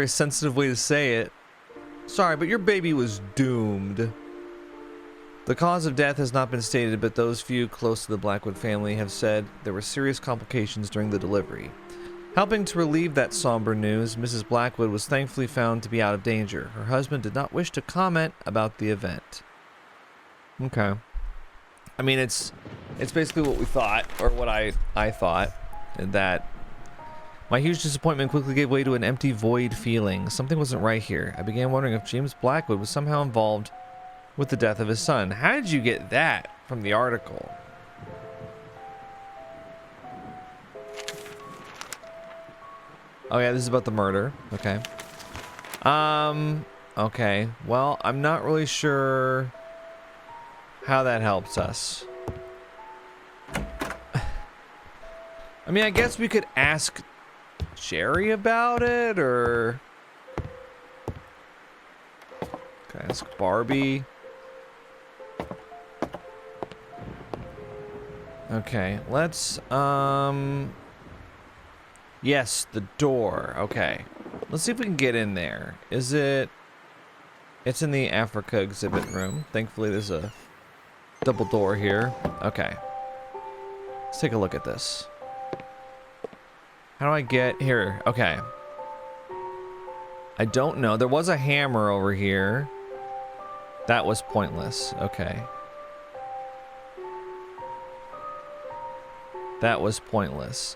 sensitive way to say it. Sorry, but your baby was doomed. The cause of death has not been stated, but those few close to the Blackwood family have said there were serious complications during the delivery. Helping to relieve that somber news, Mrs. Blackwood was thankfully found to be out of danger. Her husband did not wish to comment about the event. Okay. I mean, it's basically what we thought, or what I thought, and that my huge disappointment quickly gave way to an empty void feeling. Something wasn't right here. I began wondering if James Blackwood was somehow involved with the death of his son. How did you get that from the article? Oh yeah, this is about the murder. Okay. Okay. Well, I'm not really sure how that helps us. I mean, I guess we could ask Jerry about it, or could I ask Barbie? Okay, let's, yes, the door. Okay. Let's see if we can get in there. Is it... It's in the Africa exhibit room. Thankfully, there's a double door here. Okay. Let's take a look at this. How do I get here? Okay. I don't know. There was a hammer over here. That was pointless. Okay. That was pointless.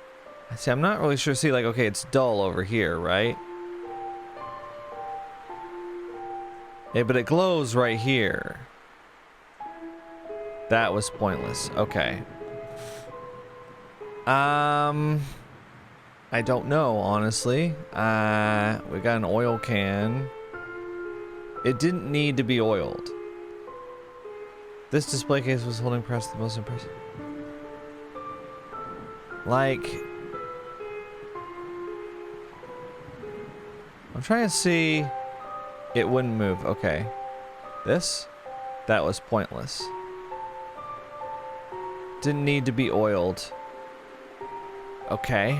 See, I'm not really sure. See, like, okay, it's dull over here, right? Yeah, but it glows right here. That was pointless. Okay. I don't know, honestly. We got an oil can. It didn't need to be oiled. This display case was holding press the most impressive. Like, I'm trying to see. It wouldn't move. Okay. This? That was pointless. Didn't need to be oiled. Okay.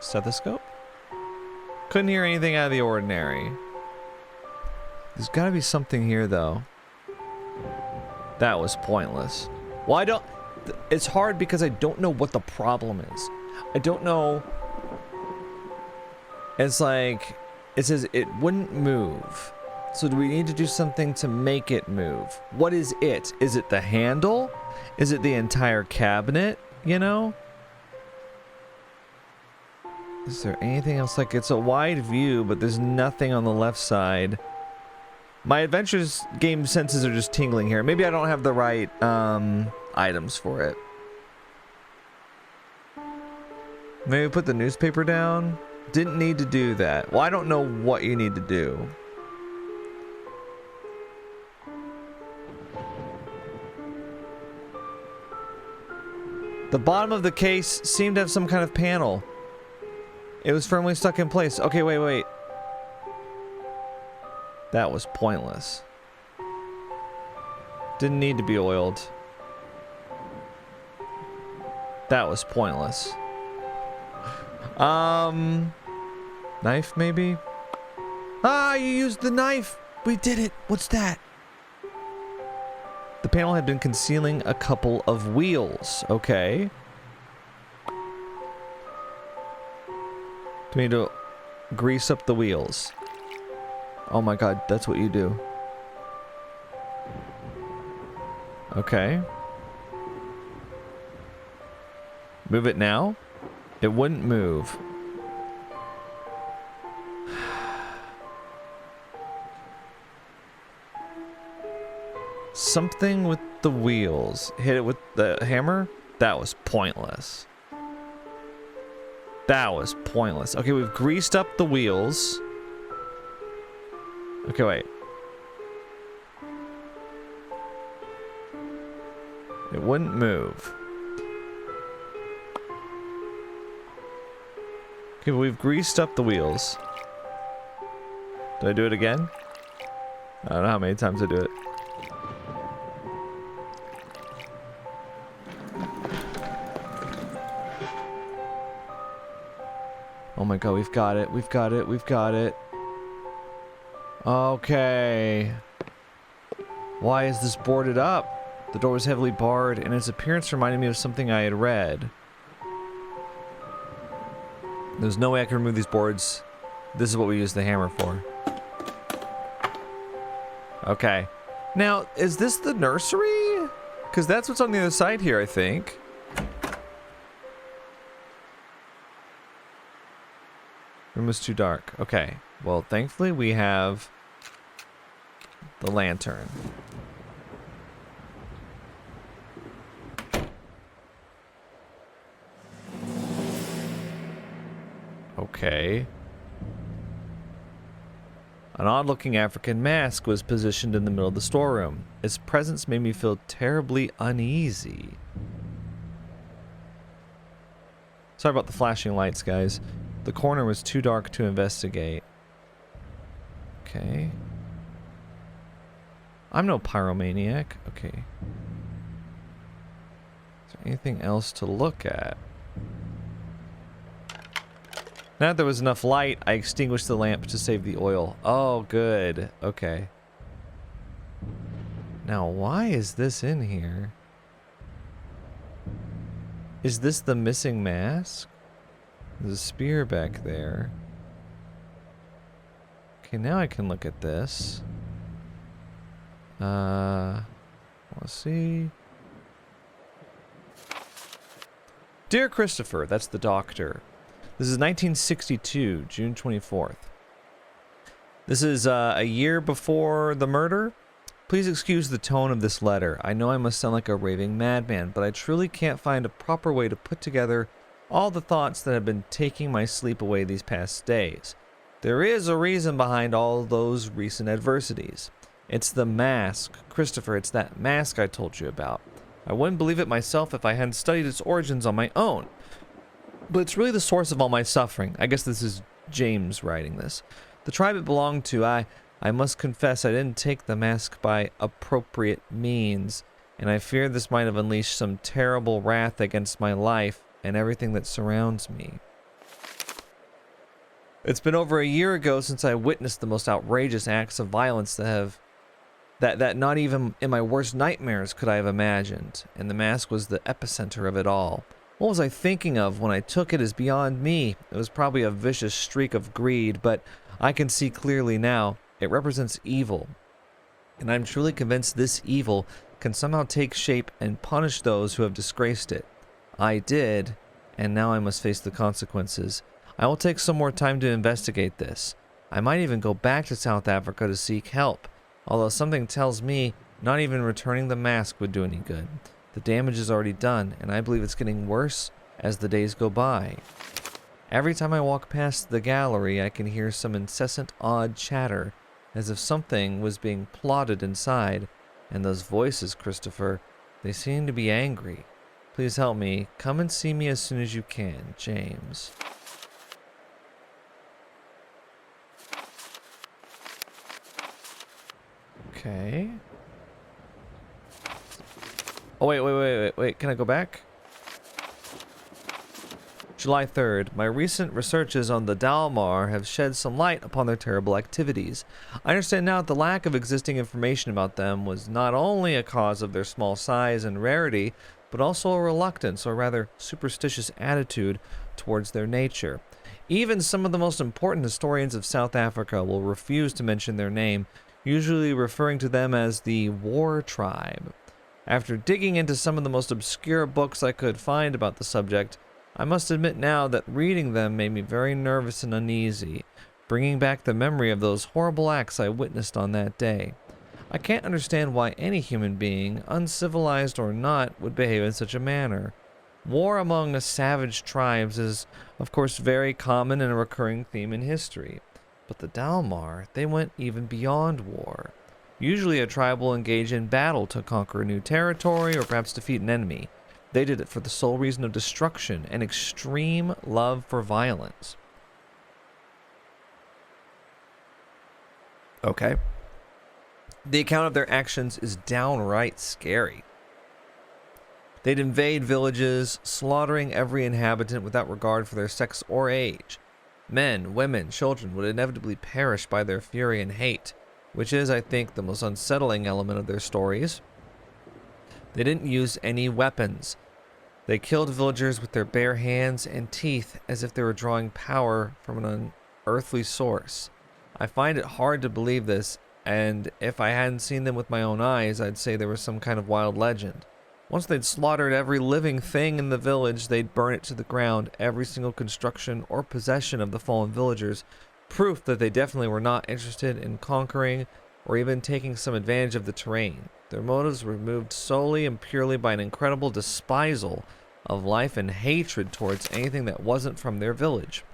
Stethoscope? Couldn't hear anything out of the ordinary. There's gotta be something here, though. That was pointless. Well, I don't... It's hard because I don't know what the problem is. I don't know... It's like... It says it wouldn't move. So do we need to do something to make it move? What is it? Is it the handle? Is it the entire cabinet? You know? Is there anything else? Like, it's a wide view, but there's nothing on the left side. My adventures game senses are just tingling here. Maybe I don't have the right items for it. Maybe put the newspaper down. Didn't need to do that. Well, I don't know what you need to do. The bottom of the case seemed to have some kind of panel. It was firmly stuck in place. Okay, wait. That was pointless. Didn't need to be oiled. That was pointless. Knife maybe? Ah, you used the knife! We did it! What's that? The panel had been concealing a couple of wheels. Okay. Do we need to grease up the wheels? Oh my god, that's what you do. Okay. Move it now? It wouldn't move. Something with the wheels. Hit it with the hammer? That was pointless. That was pointless. Okay, we've greased up the wheels. Okay, wait. It wouldn't move. Okay, but we've greased up the wheels. Did I do it again? I don't know how many times I do it. Oh my god, we've got it, we've got it, we've got it. Okay. Why is this boarded up? The door was heavily barred, and its appearance reminded me of something I had read. There's no way I can remove these boards. This is what we use the hammer for. Okay. Now, is this the nursery? Because that's what's on the other side here, I think. Room was too dark. Okay. Well, thankfully we have the lantern. Okay. An odd-looking African mask was positioned in the middle of the storeroom. Its presence made me feel terribly uneasy. Sorry about the flashing lights, guys. The corner was too dark to investigate. Okay. I'm no pyromaniac. Okay. Is there anything else to look at? Now that there was enough light, I extinguished the lamp to save the oil. Oh, good. Okay. Now, why is this in here? Is this the missing mask? There's a spear back there. Okay, now I can look at this. Let's see. Dear Christopher, that's the doctor. This is 1962, June 24th. This is a year before the murder. Please excuse the tone of this letter. I know I must sound like a raving madman, but I truly can't find a proper way to put together all the thoughts that have been taking my sleep away these past days. There is a reason behind all those recent adversities. It's the mask. Christopher, it's that mask I told you about. I wouldn't believe it myself if I hadn't studied its origins on my own. But it's really the source of all my suffering. I guess this is James writing this. The tribe it belonged to, I must confess I didn't take the mask by appropriate means, and I fear this might have unleashed some terrible wrath against my life and everything that surrounds me. It's been over a year ago since I witnessed the most outrageous acts of violence that not even in my worst nightmares could I have imagined, and the mask was the epicenter of it all. What was I thinking of when I took it is beyond me. It was probably a vicious streak of greed, but I can see clearly now. It represents evil. And I'm truly convinced this evil can somehow take shape and punish those who have disgraced it. I did, and now I must face the consequences. I will take some more time to investigate this. I might even go back to South Africa to seek help, although something tells me not even returning the mask would do any good. The damage is already done, and I believe it's getting worse as the days go by. Every time I walk past the gallery, I can hear some incessant odd chatter, as if something was being plotted inside, and those voices, Christopher, they seem to be angry. Please help me. Come and see me as soon as you can, James. Okay. Oh, wait. Can I go back? July 3rd. My recent researches on the Dalmar have shed some light upon their terrible activities. I understand now that the lack of existing information about them was not only a cause of their small size and rarity, but also a reluctance, or rather superstitious attitude towards their nature. Even some of the most important historians of South Africa will refuse to mention their name, usually referring to them as the War Tribe. After digging into some of the most obscure books I could find about the subject, I must admit now that reading them made me very nervous and uneasy, bringing back the memory of those horrible acts I witnessed on that day. I can't understand why any human being, uncivilized or not, would behave in such a manner. War among savage tribes is, of course, very common and a recurring theme in history. But the Dalmar, they went even beyond war. Usually a tribe will engage in battle to conquer a new territory or perhaps defeat an enemy. They did it for the sole reason of destruction and extreme love for violence. Okay. The account of their actions is downright scary. They'd invade villages, slaughtering every inhabitant without regard for their sex or age. Men, women, children would inevitably perish by their fury and hate, which is, I think, the most unsettling element of their stories. They didn't use any weapons. They killed villagers with their bare hands and teeth as if they were drawing power from an unearthly source. I find it hard to believe this, and if I hadn't seen them with my own eyes, I'd say there was some kind of wild legend. Once they'd slaughtered every living thing in the village, they'd burn it to the ground, every single construction or possession of the fallen villagers, proof that they definitely were not interested in conquering or even taking some advantage of the terrain. Their motives were moved solely and purely by an incredible despisal of life and hatred towards anything that wasn't from their village.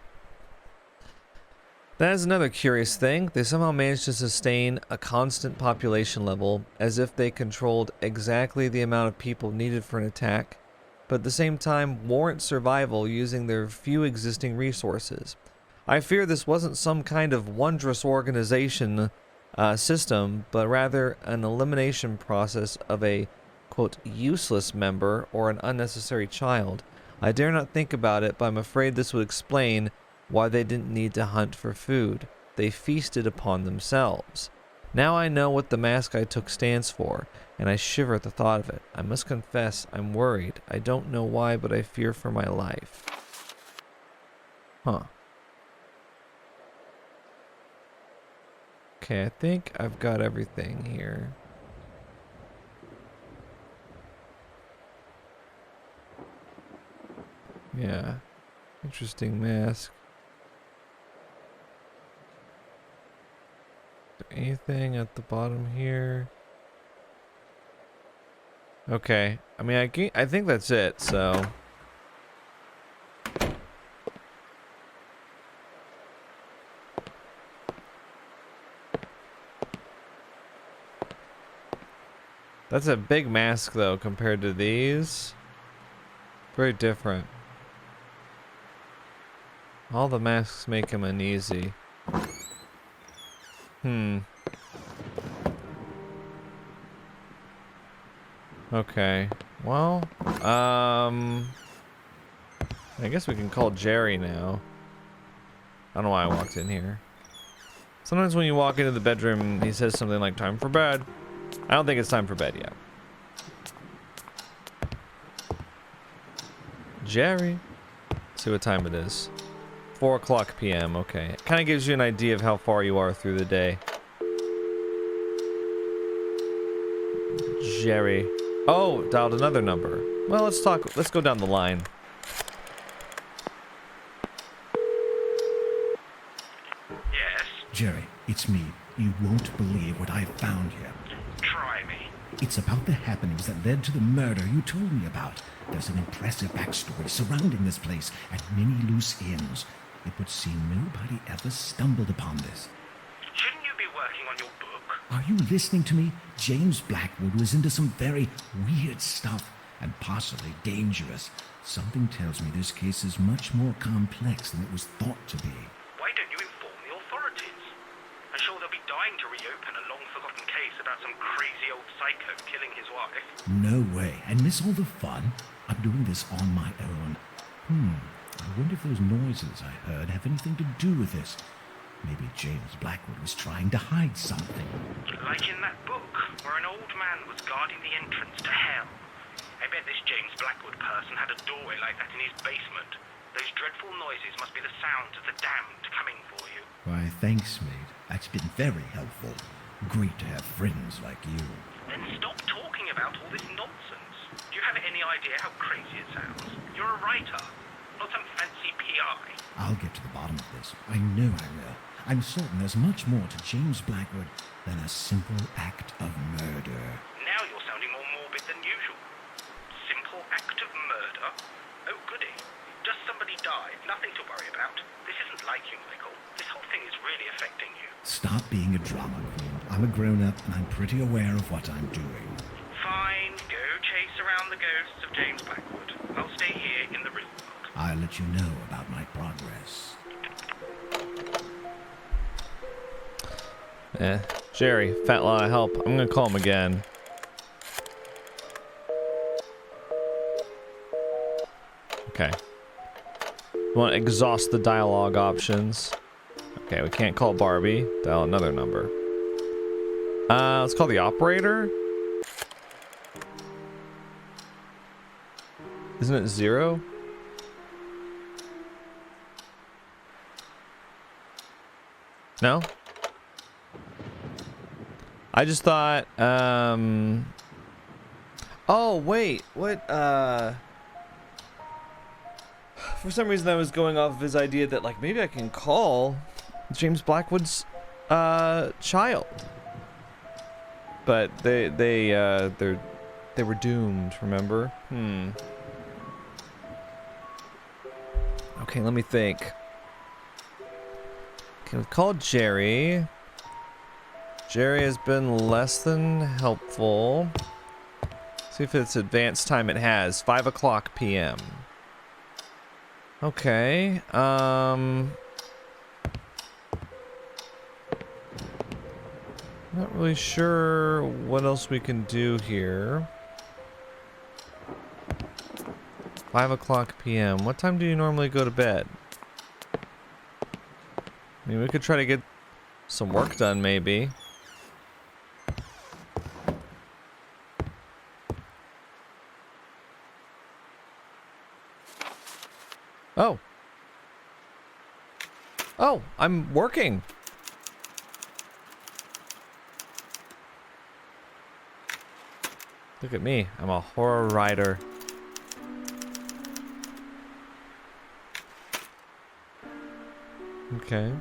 That is another curious thing. They somehow managed to sustain a constant population level as if they controlled exactly the amount of people needed for an attack, but at the same time warrant survival using their few existing resources. I fear this wasn't some kind of wondrous organization system, but rather an elimination process of a, quote, useless member or an unnecessary child. I dare not think about it, but I'm afraid this would explain why they didn't need to hunt for food. They feasted upon themselves. Now I know what the mask I took stands for, and I shiver at the thought of it. I must confess, I'm worried. I don't know why, but I fear for my life. Huh. Okay, I think I've got everything here. Yeah. Interesting mask. Is there anything at the bottom here? Okay. I mean, I think that's it, so... That's a big mask, though, compared to these. Very different. All the masks make him uneasy. Okay. Well, I guess we can call Jerry now. I don't know why I walked in here. Sometimes when you walk into the bedroom, he says something like, "Time for bed." I don't think it's time for bed yet. Jerry. Let's see what time it is. 4 o'clock p.m. Okay. It kind of gives you an idea of how far you are through the day. Jerry. Oh, dialed another number. Well, let's talk. Let's go down the line. Yes? Jerry, it's me. You won't believe what I found here. Try me. It's about the happenings that led to the murder you told me about. There's an impressive backstory surrounding this place and many loose ends. It would seem nobody ever stumbled upon this. Shouldn't you be working on your book? Are you listening to me? James Blackwood was into some very weird stuff and possibly dangerous. Something tells me this case is much more complex than it was thought to be. Why don't you inform the authorities? I'm sure they'll be dying to reopen a long-forgotten case about some crazy old psycho killing his wife. No way. And miss all the fun? I'm doing this on my own. I wonder if those noises I heard have anything to do with this. Maybe James Blackwood was trying to hide something. Like in that book, where an old man was guarding the entrance to hell. I bet this James Blackwood person had a doorway like that in his basement. Those dreadful noises must be the sounds of the damned coming for you. Why, thanks, mate. That's been very helpful. Great to have friends like you. Then stop talking about all this nonsense. Do you have any idea how crazy it sounds? You're a writer, not some fancy PI. I'll get to the bottom of this. I know I will. I'm certain there's much more to James Blackwood than a simple act of murder. Now you're sounding more morbid than usual. Simple act of murder? Oh, goody. Just somebody died. Nothing to worry about. This isn't like you, Michael. This whole thing is really affecting you. Stop being a drama queen. I'm a grown-up and I'm pretty aware of what I'm doing. Fine. Go chase around the ghosts of James Blackwood. I'll stay here in the real world. I'll let you know about my progress. Jerry, fat lot of help. I'm gonna call him again. Okay. We want to exhaust the dialogue options. Okay, we can't call Barbie. Dial another number. Let's call the operator. Isn't it 0? No? I just thought, oh, wait, what, for some reason I was going off of his idea that, like, maybe I can call James Blackwood's, child. But they were doomed, remember? Okay, let me think. Okay, we called Jerry. Jerry has been less than helpful. See if it's advanced time. It has 5 o'clock p.m. Okay. Not really sure what else we can do here. 5 o'clock p.m. What time do you normally go to bed? I mean, we could try to get some work done, maybe. Oh. Oh, I'm working. Look at me. I'm a horror writer. Okay.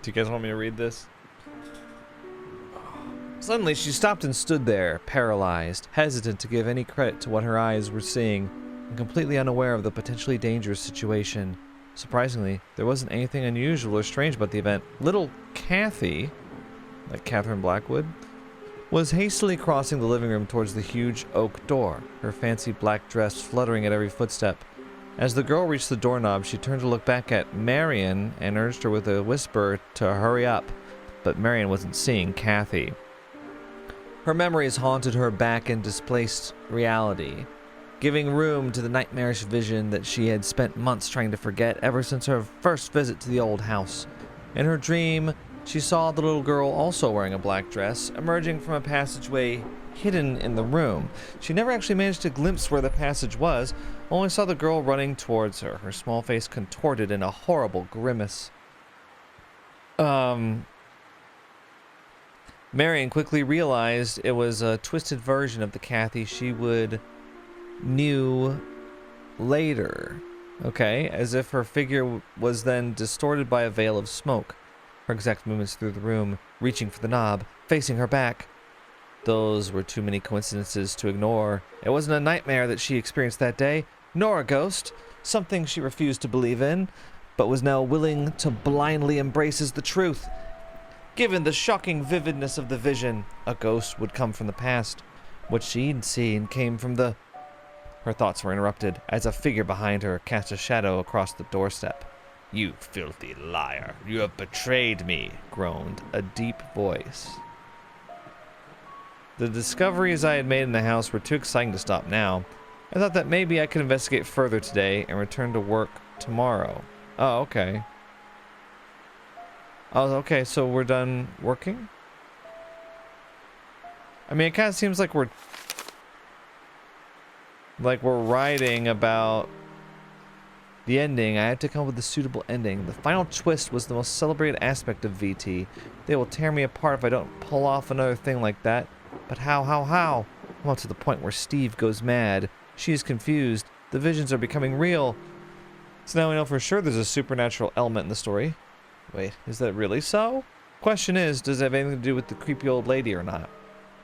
Do you guys want me to read this? Suddenly, she stopped and stood there, paralyzed, hesitant to give any credit to what her eyes were seeing, and completely unaware of the potentially dangerous situation. Surprisingly, there wasn't anything unusual or strange about the event. Little Kathy, like Catherine Blackwood, was hastily crossing the living room towards the huge oak door, her fancy black dress fluttering at every footstep. As the girl reached the doorknob, she turned to look back at Marion and urged her with a whisper to hurry up, but Marion wasn't seeing Kathy. Her memories haunted her back in displaced reality, giving room to the nightmarish vision that she had spent months trying to forget ever since her first visit to the old house. In her dream, she saw the little girl also wearing a black dress, emerging from a passageway hidden in the room. She never actually managed to glimpse where the passage was, only saw the girl running towards her, her small face contorted in a horrible grimace. Marion quickly realized it was a twisted version of the Kathy she would knew later. Okay, as if her figure was then distorted by a veil of smoke. Her exact movements through the room, reaching for the knob, facing her back. Those were too many coincidences to ignore. It wasn't a nightmare that she experienced that day, nor a ghost, something she refused to believe in, but was now willing to blindly embrace as the truth. Given the shocking vividness of the vision, a ghost would come from the past. What she'd seen came from the... Her thoughts were interrupted as a figure behind her cast a shadow across the doorstep. "You filthy liar, you have betrayed me," groaned a deep voice. The discoveries I had made in the house were too exciting to stop now. I thought that maybe I could investigate further today and return to work tomorrow. Oh, okay. Oh, okay, so we're done working? I mean, it kind of seems like we're writing about the ending. I had to come up with a suitable ending. The final twist was the most celebrated aspect of VT. They will tear me apart if I don't pull off another thing like that. But how? I'm up to the point where Steve goes mad. She is confused. The visions are becoming real. So now we know for sure there's a supernatural element in the story. Wait, is that really so? Question is, does it have anything to do with the creepy old lady or not?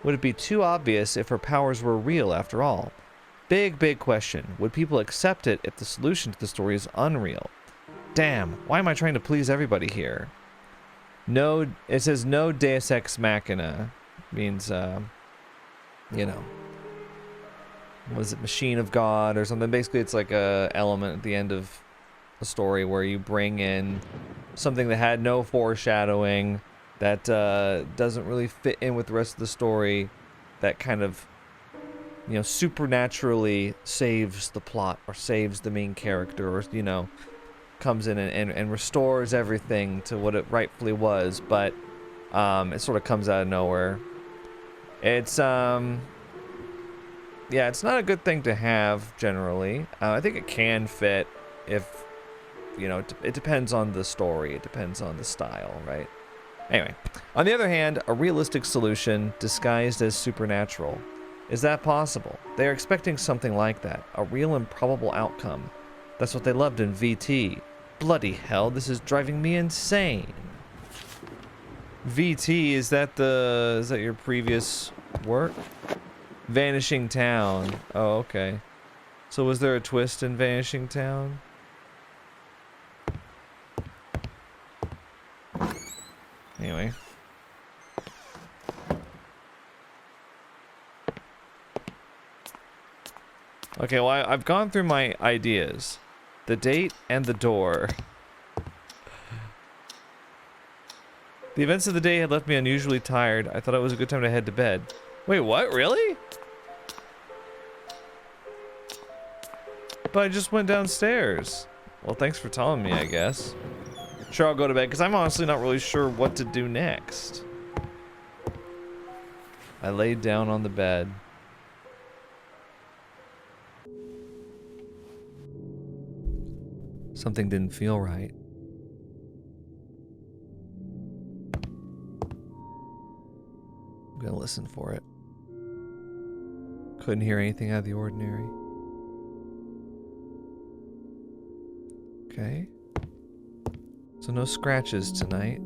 Would it be too obvious if her powers were real after all? Big question. Would people accept it if the solution to the story is unreal? Damn, why am I trying to please everybody here? No, it says no Deus Ex Machina. Means, you know, was it Machine of God or something? Basically, it's like a element at the end of a story where you bring in something that had no foreshadowing, that doesn't really fit in with the rest of the story, that kind of, you know, supernaturally saves the plot or saves the main character, or, you know, comes in and restores everything to what it rightfully was, but it sort of comes out of nowhere. It's yeah, it's not a good thing to have generally. I think it can fit if, you know, it depends on the story, it depends on the style, right? Anyway, on the other hand, a realistic solution disguised as supernatural. Is that possible? They are expecting something like that, a real improbable outcome. That's what they loved in VT. Bloody hell, this is driving me insane. VT, is that your previous work? Vanishing Town. Oh, okay. So was there a twist in Vanishing Town? Anyway. Okay, well, I've gone through my ideas. The date and the door. The events of the day had left me unusually tired. I thought it was a good time to head to bed. Wait, what? Really? But I just went downstairs. Well, thanks for telling me, I guess. Sure, I'll go to bed, because I'm honestly not really sure what to do next. I laid down on the bed. Something didn't feel right. I'm gonna listen for it. Couldn't hear anything out of the ordinary. Okay. So no scratches tonight.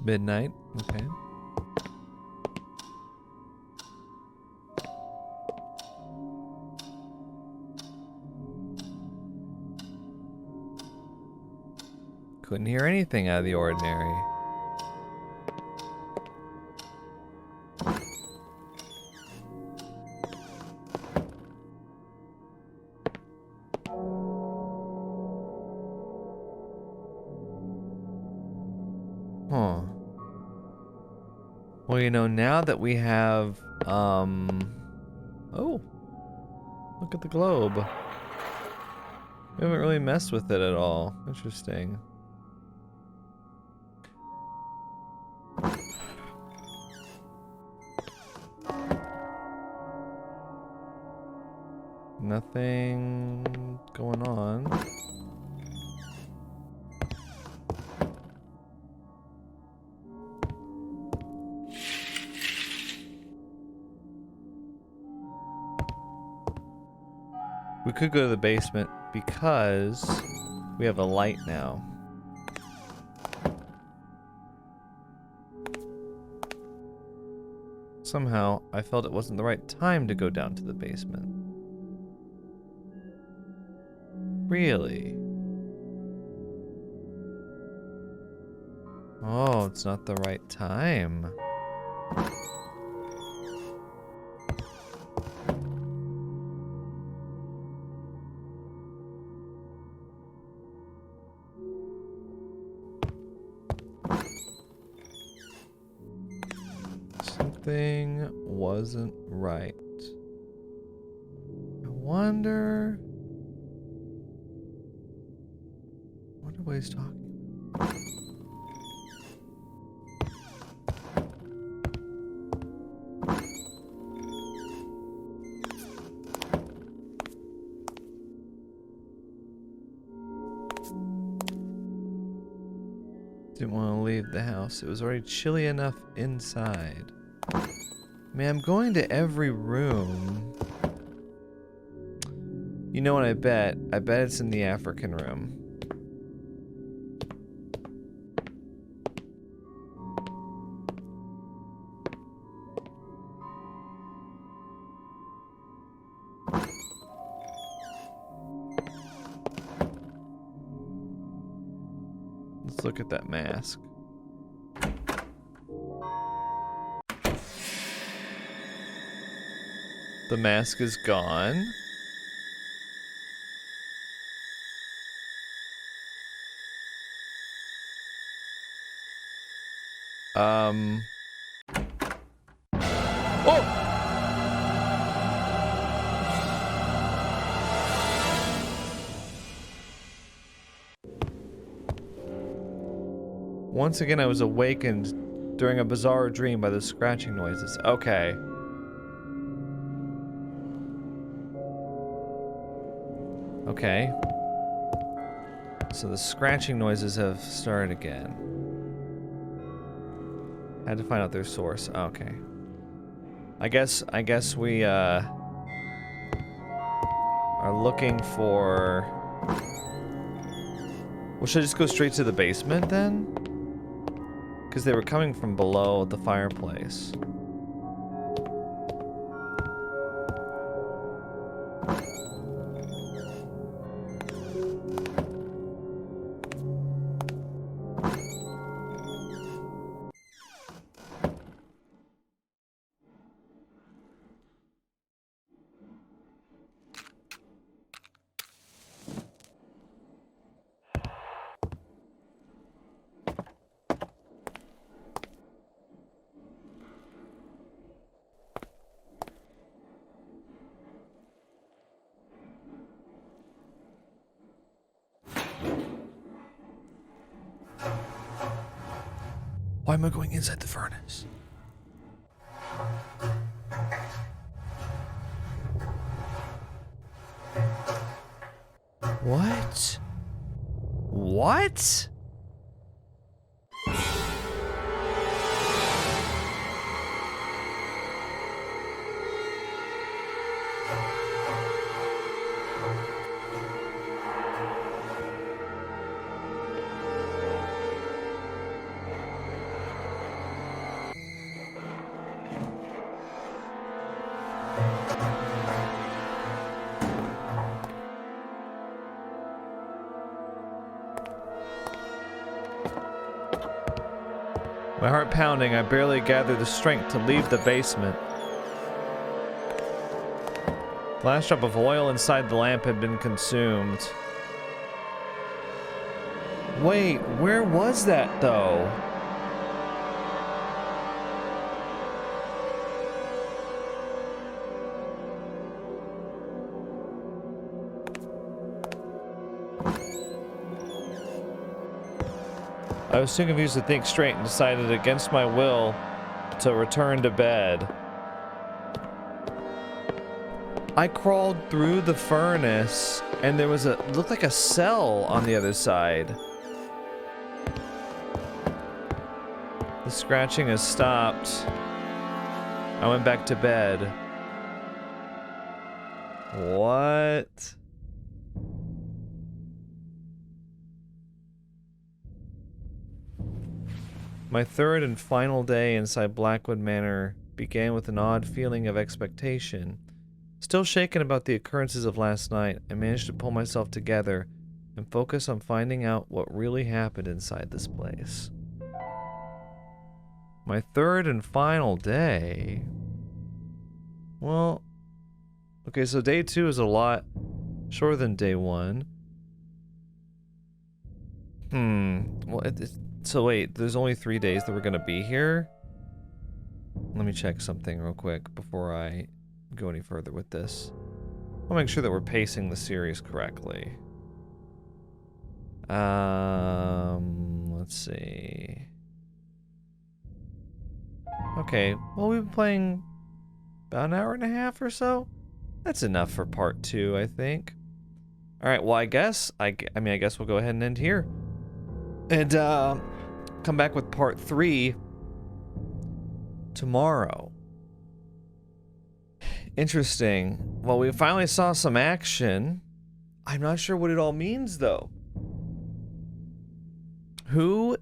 Midnight, okay. Couldn't hear anything out of the ordinary. Huh. Well, you know, now that we have, oh, look at the globe. We haven't really messed with it at all. Interesting. Nothing going on. We could go to the basement because we have a light now. Somehow, I felt it wasn't the right time to go down to the basement. Really? Oh, it's not the right time. Something wasn't right. I wonder what he's talking about. Didn't want to leave the house. It was already chilly enough inside. Man, I'm going to every room. You know what I bet? I bet it's in the African room. Let's look at that mask. The mask is gone. Oh! Once again, I was awakened during a bizarre dream by the scratching noises. Okay. Okay. So the scratching noises have started again. Had to find out their source. Okay. I guess we are looking for. Well, should I just go straight to the basement then? Because they were coming from below the fireplace. Why am I going inside the furnace? What? What? My heart pounding, I barely gathered the strength to leave the basement. The last drop of oil inside the lamp had been consumed. Wait, where was that though? I was too confused to think straight and decided against my will to return to bed. I crawled through the furnace and there was looked like a cell on the other side. The scratching has stopped. I went back to bed. What? My third and final day inside Blackwood Manor began with an odd feeling of expectation. Still shaken about the occurrences of last night, I managed to pull myself together and focus on finding out what really happened inside this place. My third and final day. Well, okay, so day 2 is a lot shorter than day 1. Well, so wait, there's only 3 days that we're gonna be here? Let me check something real quick before I go any further with this. I'll make sure that we're pacing the series correctly. Let's see. Okay, well, we've been playing about an hour and a half or so. That's enough for part 2, I think. Alright, well, I guess we'll go ahead and end here. And, come back with part 3 tomorrow. Interesting. Well, we finally saw some action. I'm not sure what it all means, though. Who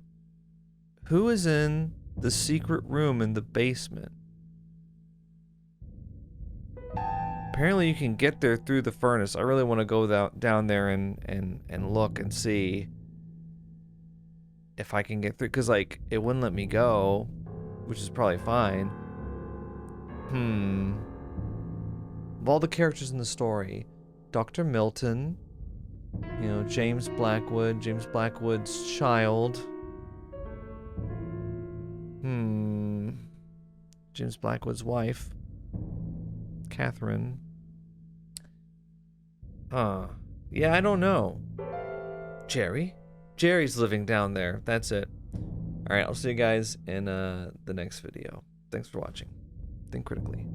is in the secret room in the basement? Apparently you can get there through the furnace. I really want to go down there and look and see if I can get through, because like it wouldn't let me go, which is probably fine. Of all the characters in the story, Dr. Milton, you know, James Blackwood's child. James Blackwood's wife, Catherine. Yeah, I don't know. Jerry's living down there. That's it. Alright, I'll see you guys in the next video. Thanks for watching. Think critically.